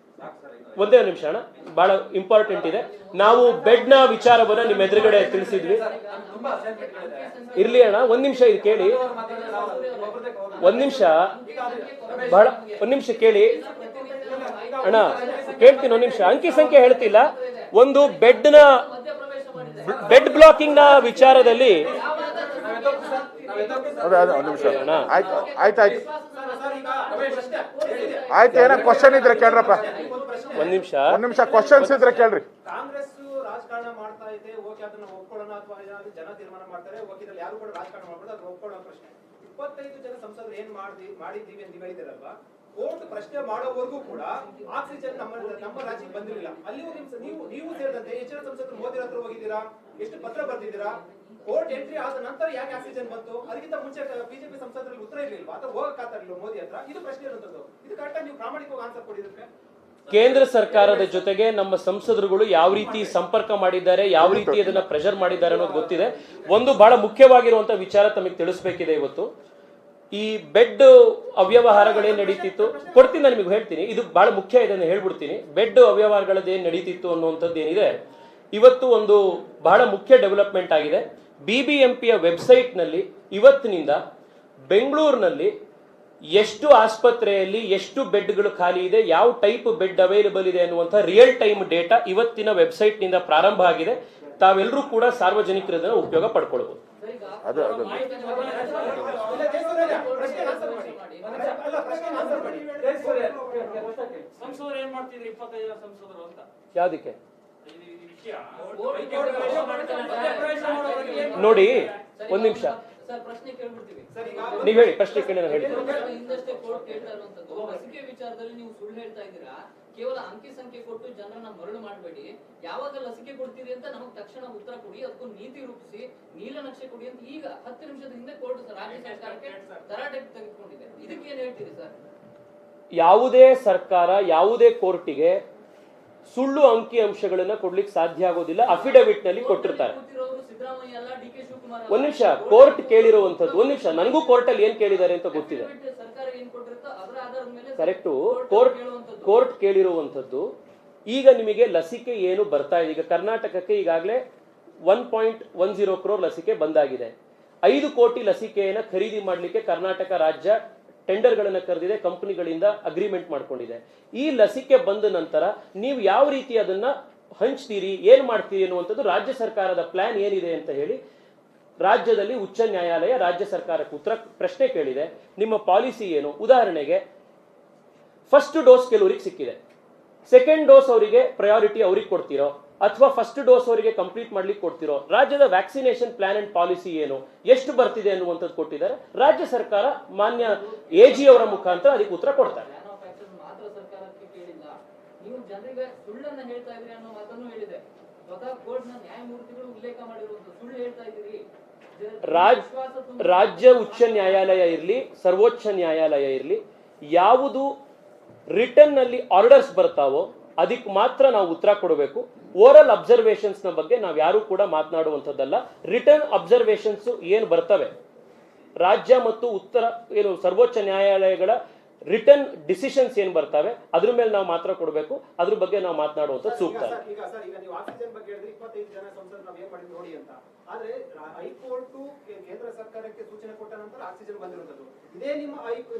Speaker 1: ಒಂದೇ ನಿಮಿಷ ಅಣ್ಣ, ಬಹಳ ಇಂಪಾರ್ಟೆಂಟ್ ಇದೆ. ನಾವು ಬೆಡ್ನ ವಿಚಾರವನ್ನ ನಿಮ್ಮ ಎದುರುಗಡೆ ತಿಳಿಸಿದ್ವಿ. ಇರ್ಲಿ ಅಣ್ಣ, ಒಂದ್ ನಿಮಿಷ ಇದು ಕೇಳಿ, ಒಂದ್ ನಿಮಿಷ ಕೇಳಿ ಅಣ್ಣ, ಕೇಳ್ತೀನಿ ಒಂದ್ ನಿಮಿಷ. ಅಂಕಿ ಸಂಖ್ಯೆ ಹೇಳ್ತಿಲ್ಲ. ಒಂದು ಬೆಡ್ ಬ್ಲಾಕಿಂಗ್ ನ ವಿಚಾರದಲ್ಲಿ
Speaker 2: ಆಯ್ತು, ಏನೋ ಕ್ವಶನ್ ಇದ್ರೆ ಕೇಳ್ರಪ್ಪ.
Speaker 1: ಒಂದ್ ನಿಮಿಷ
Speaker 2: ಕ್ವಶನ್ಸ್ ಇದ್ರೆ ಕೇಳ್ರಿ.
Speaker 4: ಕಾಂಗ್ರೆಸ್ ರಾಜಕಾರಣ ಮಾಡ್ತಾ ಇದೆ, ಓಕೆ, ಅದನ್ನ ಒಪ್ಕೊಳ್ಳೋಣ ಅಥವಾ ಜನ ತೀರ್ಮಾನ ಮಾಡ್ತಾರೆ, ಓಕೆ, ಇದ್ರಲ್ಲಿ ಯಾರು ಕೂಡ ರಾಜಕಾರಣ ಮಾಡ್ಬೋದು, ಅದನ್ನ ಒಪ್ಕೊಳ್ಳೋ ಪ್ರಶ್ನೆ. 25 ಜನ ಸಂಸದರು ಏನ್ ಮಾಡಿದ್ದೀವಿ ಅಂತ ಹೇಳಿದಾರಲ್ವಾ, ಕೋರ್ಟ್ ಪ್ರಶ್ನೆ ಮಾಡೋವರೆಗೂ ಕೂಡ ಆಕ್ಸಿಜನ್ ನಮ್ಮ ರಾಜ್ಯಕ್ಕೆ ಬಂದಿರಲಿಲ್ಲ. ಅಲ್ಲಿವರೆಗೂ ನೀವು ಸೇರಿದಂತೆ ಹೆಚ್ಚಿನ ಸಂಸದರು ಮೋದಿ ಹತ್ರ ಹೋಗಿದ್ದೀರಾ, ಎಷ್ಟು ಪತ್ರ ಬರ್ತಿದ್ದೀರಾ? ಕೋರ್ಟ್ ಎಂಟ್ರಿ ಆದ ನಂತರ ಯಾಕೆ ಆಕ್ಸಿಜನ್ ಬಂತು? ಅದಕ್ಕಿಂತ ಮುಂಚೆ ಬಿಜೆಪಿ ಸಂಸದರಲ್ಲಿ ಉತ್ತರ ಇರಲಿಲ್ವಾ ಅಥವಾ ಹೋಗಕ್ಕಾಗ್ತಿರ್ಲಿಲ್ಲ ಮೋದಿ ಹತ್ರ? ಇದು ಪ್ರಶ್ನೆ ಇರುವಂತದ್ದು. ಇದು ಕರೆಕ್ಟಾಗಿ ನೀವು ಪ್ರಾಮಾಣಿಕವಾಗಿ ಆನ್ಸರ್ ಕೊಡಿದ್ರೆ.
Speaker 1: ಕೇಂದ್ರ ಸರ್ಕಾರದ ಜೊತೆಗೆ ನಮ್ಮ ಸಂಸದರುಗಳು ಯಾವ ರೀತಿ ಸಂಪರ್ಕ ಮಾಡಿದ್ದಾರೆ, ಯಾವ ರೀತಿ ಅದನ್ನ ಪ್ರೆಷರ್ ಮಾಡಿದ್ದಾರೆ ಅನ್ನೋದು ಗೊತ್ತಿದೆ. ಒಂದು ಬಹಳ ಮುಖ್ಯವಾಗಿರುವಂತಹ ವಿಚಾರ ತಮಗೆ ತಿಳಿಸ್ಬೇಕಿದೆ ಇವತ್ತು. ಈ ಬೆಡ್ ಅವ್ಯವಹಾರಗಳೇನ್ ನಡೀತಿತ್ತು, ಕೊಡ್ತೀನಿ ನಾನು ನಿಮಗೆ ಹೇಳ್ತೀನಿ, ಇದು ಬಹಳ ಮುಖ್ಯ, ಇದನ್ನು ಹೇಳ್ಬಿಡ್ತೀನಿ. ಬೆಡ್ ಅವ್ಯವಹಾರಗಳದ್ದೇನು ನಡೀತಿತ್ತು ಅನ್ನುವಂಥದ್ದು ಏನಿದೆ, ಇವತ್ತು ಒಂದು ಬಹಳ ಮುಖ್ಯ ಡೆವಲಪ್ಮೆಂಟ್ ಆಗಿದೆ. BBMPಯ ವೆಬ್ಸೈಟ್ನಲ್ಲಿ ಇವತ್ತಿನಿಂದ ಬೆಂಗಳೂರಿನಲ್ಲಿ ಎಷ್ಟು ಆಸ್ಪತ್ರೆಯಲ್ಲಿ ಎಷ್ಟು ಬೆಡ್ಗಳು ಖಾಲಿ ಇದೆ, ಯಾವ ಟೈಪ್ ಬೆಡ್ ಅವೈಲೇಬಲ್ ಇದೆ ಅನ್ನುವಂಥ ರಿಯಲ್ ಟೈಮ್ ಡೇಟಾ ಇವತ್ತಿನ ವೆಬ್ಸೈಟ್ನಿಂದ ಪ್ರಾರಂಭ ಆಗಿದೆ. ತಾವೆಲ್ಲರೂ ಕೂಡ ಸಾರ್ವಜನಿಕರು ಇದನ್ನು ಉಪಯೋಗ ಪಡ್ಕೊಳ್ಬಹುದು. ಯಾವ್ದಕ್ಕೆ ನೋಡಿ, ಒಂದ್ ನಿಮಿಷ ನೀವ್ ಹೇಳಿ, ಪ್ರಶ್ನೆ ಕೇಳಿ ನಾನು ಹೇಳ್ತೀನಿ.
Speaker 5: ಲಸಿಕೆ ವಿಚಾರದಲ್ಲಿ ನೀವು ಸುಳ್ಳು ಹೇಳ್ತಾ ಇದ್ದೀರಾ. ಕೇವಲ ಅಂಕಿ ಸಂಖ್ಯೆ ಕೊಟ್ಟು ಜನರನ್ನ ಮರಳು ಮಾಡಬೇಡಿ. ಯಾವಾಗ ಲಸಿಕೆ ಕೊಡ್ತೀರಿ ಅಂತ ನಮಗೆ ತಕ್ಷಣ ಉತ್ತರ ಕೊಡಿ, ಅದಕ್ಕೊಂದು ನೀತಿ ರೂಪಿಸಿ ನೀಲನಕ್ಷೆ ಕೊಡಿ ಅಂತ ಈಗ 10 ನಿಮಿಷದ ಹಿಂದೆ ಕೋರ್ಟ್ ರಾಜ್ಯ ಸರ್ಕಾರಕ್ಕೆ ತರಾಟೆಗೆ ತೆಗೆದುಕೊಂಡಿದೆ. ಇದಕ್ಕೆ ಏನ್ ಹೇಳ್ತೀರಿ ಸರ್?
Speaker 1: ಯಾವುದೇ ಸರ್ಕಾರ ಯಾವುದೇ ಕೋರ್ಟಿಗೆ ಸುಳ್ಳು ಅಂಕಿ ಅಂಶಗಳನ್ನ ಕೊಡ್ಲಿಕ್ಕೆ ಸಾಧ್ಯ ಆಗೋದಿಲ್ಲ. ಅಫಿಡವಿಟ್ ನಲ್ಲಿ ಕೊಟ್ಟಿರ್ತಾರೆ. ಒಂದ್ ನಿಮಿಷ, ಕೋರ್ಟ್ ಕೇಳಿರುವಂತದ್ದು, ಒಂದ್ ನಿಮಿಷ, ನನಗೂ ಕೋರ್ಟ್ ಅಲ್ಲಿ ಏನ್ ಕೇಳಿದ್ದಾರೆ ಅಂತ ಗೊತ್ತಿದೆ. ಕರೆಕ್ಟು, ಕೋರ್ಟ್ ಕೇಳಿರುವಂತದ್ದು. ಈಗ ನಿಮಗೆ ಲಸಿಕೆ ಏನು ಬರ್ತಾ ಇದೆ, ಈಗ ಕರ್ನಾಟಕಕ್ಕೆ ಈಗಾಗಲೇ 1.10 crore ಲಸಿಕೆ ಬಂದಾಗಿದೆ. 5 ಕೋಟಿ ಲಸಿಕೆಯನ್ನು ಖರೀದಿ ಮಾಡಲಿಕ್ಕೆ ಕರ್ನಾಟಕ ರಾಜ್ಯ ಟೆಂಡರ್ಗಳನ್ನು ಕರೆದಿದೆ, ಕಂಪನಿಗಳಿಂದ ಅಗ್ರಿಮೆಂಟ್ ಮಾಡ್ಕೊಂಡಿದೆ. ಈ ಲಸಿಕೆ ಬಂದ ನಂತರ ನೀವು ಯಾವ ರೀತಿ ಅದನ್ನ ಹಂಚ್ತೀರಿ, ಏನ್ ಮಾಡ್ತೀರಿ ಅನ್ನುವಂಥದ್ದು ರಾಜ್ಯ ಸರ್ಕಾರದ ಪ್ಲಾನ್ ಏನಿದೆ ಅಂತ ಹೇಳಿ ರಾಜ್ಯದಲ್ಲಿ ಉಚ್ಚ ನ್ಯಾಯಾಲಯ ರಾಜ್ಯ ಸರ್ಕಾರಕ್ಕೆ ಪ್ರಶ್ನೆ ಕೇಳಿದೆ. ನಿಮ್ಮ ಪಾಲಿಸಿ ಏನು? ಉದಾಹರಣೆಗೆ ಫಸ್ಟ್ ಡೋಸ್ ಕೆಲವರಿಗೆ ಸಿಕ್ಕಿದೆ, ಸೆಕೆಂಡ್ ಡೋಸ್ ಅವರಿಗೆ ಪ್ರಯಾರಿಟಿ ಅವ್ರಿಗೆ ಕೊಡ್ತಿರೋ ಅಥವಾ ಫಸ್ಟ್ ಡೋಸ್ ಅವರಿಗೆ ಕಂಪ್ಲೀಟ್ ಮಾಡ್ಲಿಕ್ಕೆ ಕೊಡ್ತಿರೋ? ರಾಜ್ಯದ ವ್ಯಾಕ್ಸಿನೇಷನ್ ಪ್ಲಾನ್ ಅಂಡ್ ಪಾಲಿಸಿ ಏನು, ಎಷ್ಟು ಬರ್ತಿದೆ ಅನ್ನುವಂಥದ್ದು ಕೊಟ್ಟಿದ್ದಾರೆ. ರಾಜ್ಯ ಸರ್ಕಾರ ಮಾನ್ಯ AG ಅವರ ಮುಖಾಂತರ ಅದಕ್ಕೆ ಉತ್ತರ ಕೊಡ್ತಾರೆ.
Speaker 5: ಜನರಿಗೆ ಸುಳ್ಳನ್ನ ಹೇಳ್ತಾ ಇದ್ರಿ ಅನ್ನೋ ಮಾತನ್ನು ಹೇಳಿದೆ. ಸ್ವತಃ ಕೋರ್ಟ್ ನ ನ್ಯಾಯಮೂರ್ತಿಗಳು ಉಲ್ಲೇಖ ಮಾಡಿರುವಂತ ಸುಳ್ಳು ಹೇಳ್ತಾ ಇದ್ದೀರಿ.
Speaker 1: ರಾಜ್ಯ ಉಚ್ಚ ನ್ಯಾಯಾಲಯ ಇರಲಿ, ಸರ್ವೋಚ್ಚ ನ್ಯಾಯಾಲಯ ಇರಲಿ, ಯಾವುದು ರಿಟರ್ನ್ ನಲ್ಲಿ ಆರ್ಡರ್ಸ್ ಬರ್ತಾವೋ ಅದಕ್ಕೆ ಮಾತ್ರ ನಾವು ಉತ್ತರ ಕೊಡಬೇಕು. ಓರಲ್ ಅಬ್ಸರ್ವೇಷನ್ಸ್ ನ ಬಗ್ಗೆ ನಾವು ಯಾರು ಕೂಡ ಮಾತನಾಡುವಂಥದ್ದಲ್ಲ. ರಿಟರ್ನ್ ಅಬ್ಸರ್ವೇಷನ್ಸ್ ಏನು ಬರ್ತವೆ, ರಾಜ್ಯ ಮತ್ತು ಸರ್ವೋಚ್ಚ ನ್ಯಾಯಾಲಯಗಳ ರಿಟರ್ನ್ ಡಿಸಿಷನ್ಸ್ ಏನ್ ಬರ್ತವೆ ಅದ್ರ ಮೇಲೆ ನಾವು ಮಾತ್ರ ಕೊಡಬೇಕು. ಅದ್ರ ಬಗ್ಗೆ ನಾವು ಮಾತನಾಡುವಂಥದ್ದು ಸೂಕ್ತ.
Speaker 4: ಈಗ ನೀವು ಆಕ್ಸಿಜನ್ ಬಗ್ಗೆ ಹೇಳಿದ್ರೆ 25 ಜನ ಸಂಸದರು ನಾವು ಏನ್ ಮಾಡಿದ್ವಿ ನೋಡಿ ಅಂತ. ಆದ್ರೆ ಹೈಕೋರ್ಟ್ ಕೇಂದ್ರ ಸರ್ಕಾರಕ್ಕೆ ಸೂಚನೆ ಕೊಟ್ಟ ನಂತರ ಆಕ್ಸಿಜನ್ ಬಂದಿರುವಂತದ್ದು. ಇದೇ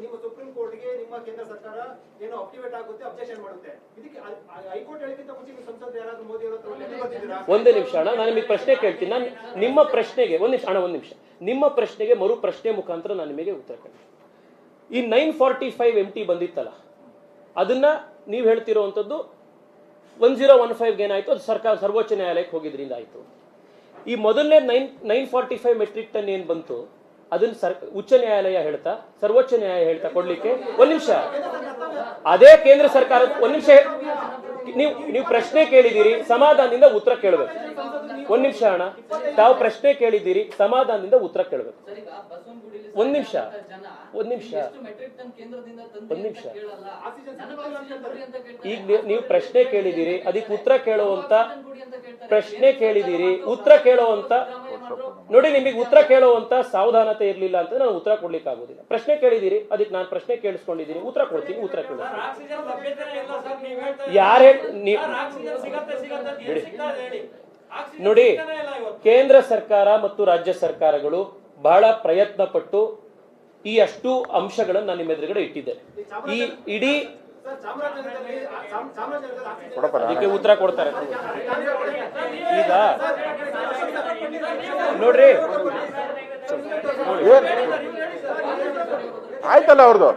Speaker 4: ನಿಮ್ಮ ಸುಪ್ರೀಂ ಕೋರ್ಟ್ಗೆ ನಿಮ್ಮ ಕೇಂದ್ರ ಸರ್ಕಾರ ಏನೋ ಆಕ್ಟಿವೇಟ್ ಆಗುತ್ತೆ, ಅಬ್ಜೆಕ್ಷನ್ ಮಾಡುತ್ತೆ. ಇದಕ್ಕೆ ಹೈಕೋರ್ಟ್ ಹೇಳಿಕ್ಕಿಂತ ಮುಂಚೆ ನೀವು ಸಂಸದರು ಯಾರಾದ್ರೂ ಮೋದಿ ಅವರ
Speaker 1: ಒಂದೇ ನಿಮಿಷ ಅಣ್ಣ, ನಾನು ನಿಮಗೆ ಪ್ರಶ್ನೆ ಕೇಳ್ತೀನಿ. ನಾನು ನಿಮ್ಮ ಪ್ರಶ್ನೆಗೆ ಒಂದ್ ನಿಮಿಷ ನಿಮ್ಮ ಪ್ರಶ್ನೆಗೆ ಮರು ಪ್ರಶ್ನೆ ಮುಖಾಂತರ ನಾನು ನಿಮಗೆ ಉತ್ತರ ಕೊಡ್ತೀನಿ. ಈ 945 MT ಬಂದಿತ್ತಲ್ಲ, ಅದನ್ನ ನೀವು ಹೇಳ್ತಿರುವಂಥದ್ದು 1015 ಏನಾಯ್ತು, ಅದು ಸರ್ವೋಚ್ಚ ನ್ಯಾಯಾಲಯಕ್ಕೆ ಹೋಗಿದ್ರಿಂದ ಆಯ್ತು. ಈ ಮೊದಲನೇ 945 ಮೆಟ್ರಿಕ್ ಟನ್ ಏನ್ ಬಂತು ಅದನ್ನ ಉಚ್ಚ ನ್ಯಾಯಾಲಯ ಹೇಳ್ತಾ, ಸರ್ವೋಚ್ಚ ನ್ಯಾಯಾಲಯ ಹೇಳ್ತಾ ಕೊಡ್ಲಿಕ್ಕೆ ಒಂದ್ ನಿಮಿಷ, ಅದೇ ಕೇಂದ್ರ ಸರ್ಕಾರ ಒಂದ್ ನಿಮಿಷ, ನೀವು ಪ್ರಶ್ನೆ ಕೇಳಿದ್ದೀರಿ, ಸಮಾಧಾನದಿಂದ ಉತ್ತರ ಕೇಳಬೇಕು. ಒಂದ್ ನಿಮಿಷ ಅಣ್ಣ, ತಾವು ಪ್ರಶ್ನೆ ಕೇಳಿದ್ದೀರಿ, ಸಮಾಧಾನದಿಂದ ಉತ್ತರ ಕೇಳಬೇಕು. ಒಂದ್ ನಿಮಿಷ ಈಗ ನೀವು ಪ್ರಶ್ನೆ ಕೇಳಿದ್ದೀರಿ, ಅದಕ್ಕೆ ಉತ್ತರ ಕೇಳುವಂತ ಪ್ರಶ್ನೆ ಕೇಳಿದ್ದೀರಿ, ಉತ್ತರ ಕೇಳುವಂತ ನೋಡಿ, ನಿಮಗೆ ಉತ್ತರ ಕೇಳುವಂತ ಸಾವಧಾನತೆ ಇರ್ಲಿಲ್ಲ ಅಂತ ನಾನು ಉತ್ತರ ಕೊಡ್ಲಿಕ್ಕೆ ಆಗುದಿಲ್ಲ. ಪ್ರಶ್ನೆ ಕೇಳಿದ್ದೀರಿ, ಅದಕ್ಕೆ ನಾನು ಪ್ರಶ್ನೆ ಕೇಳಿಸ್ಕೊಂಡಿದ್ದೀನಿ, ಉತ್ತರ ಕೊಡ್ತೀನಿ. ಉತ್ತರ ಕೇಳಿ ಯಾರೇ ನೋಡಿ, ಕೇಂದ್ರ ಸರ್ಕಾರ ಮತ್ತು ರಾಜ್ಯ ಸರ್ಕಾರಗಳು ಬಹಳ ಪ್ರಯತ್ನ ಪಟ್ಟು ಈ ಅಷ್ಟು ಅಂಶಗಳನ್ನು ನಾನು ನಿಮ್ಮ ಎದುರುಗಡೆ ಇಟ್ಟಿದ್ದೇನೆ. ಈ ಇಡೀ ಅದಕ್ಕೆ ಉತ್ತರ ಕೊಡ್ತಾರೆ. ಈಗ ನೋಡ್ರಿ,
Speaker 2: ಆಯ್ತಲ್ಲ ಅವ್ರದ್ದು.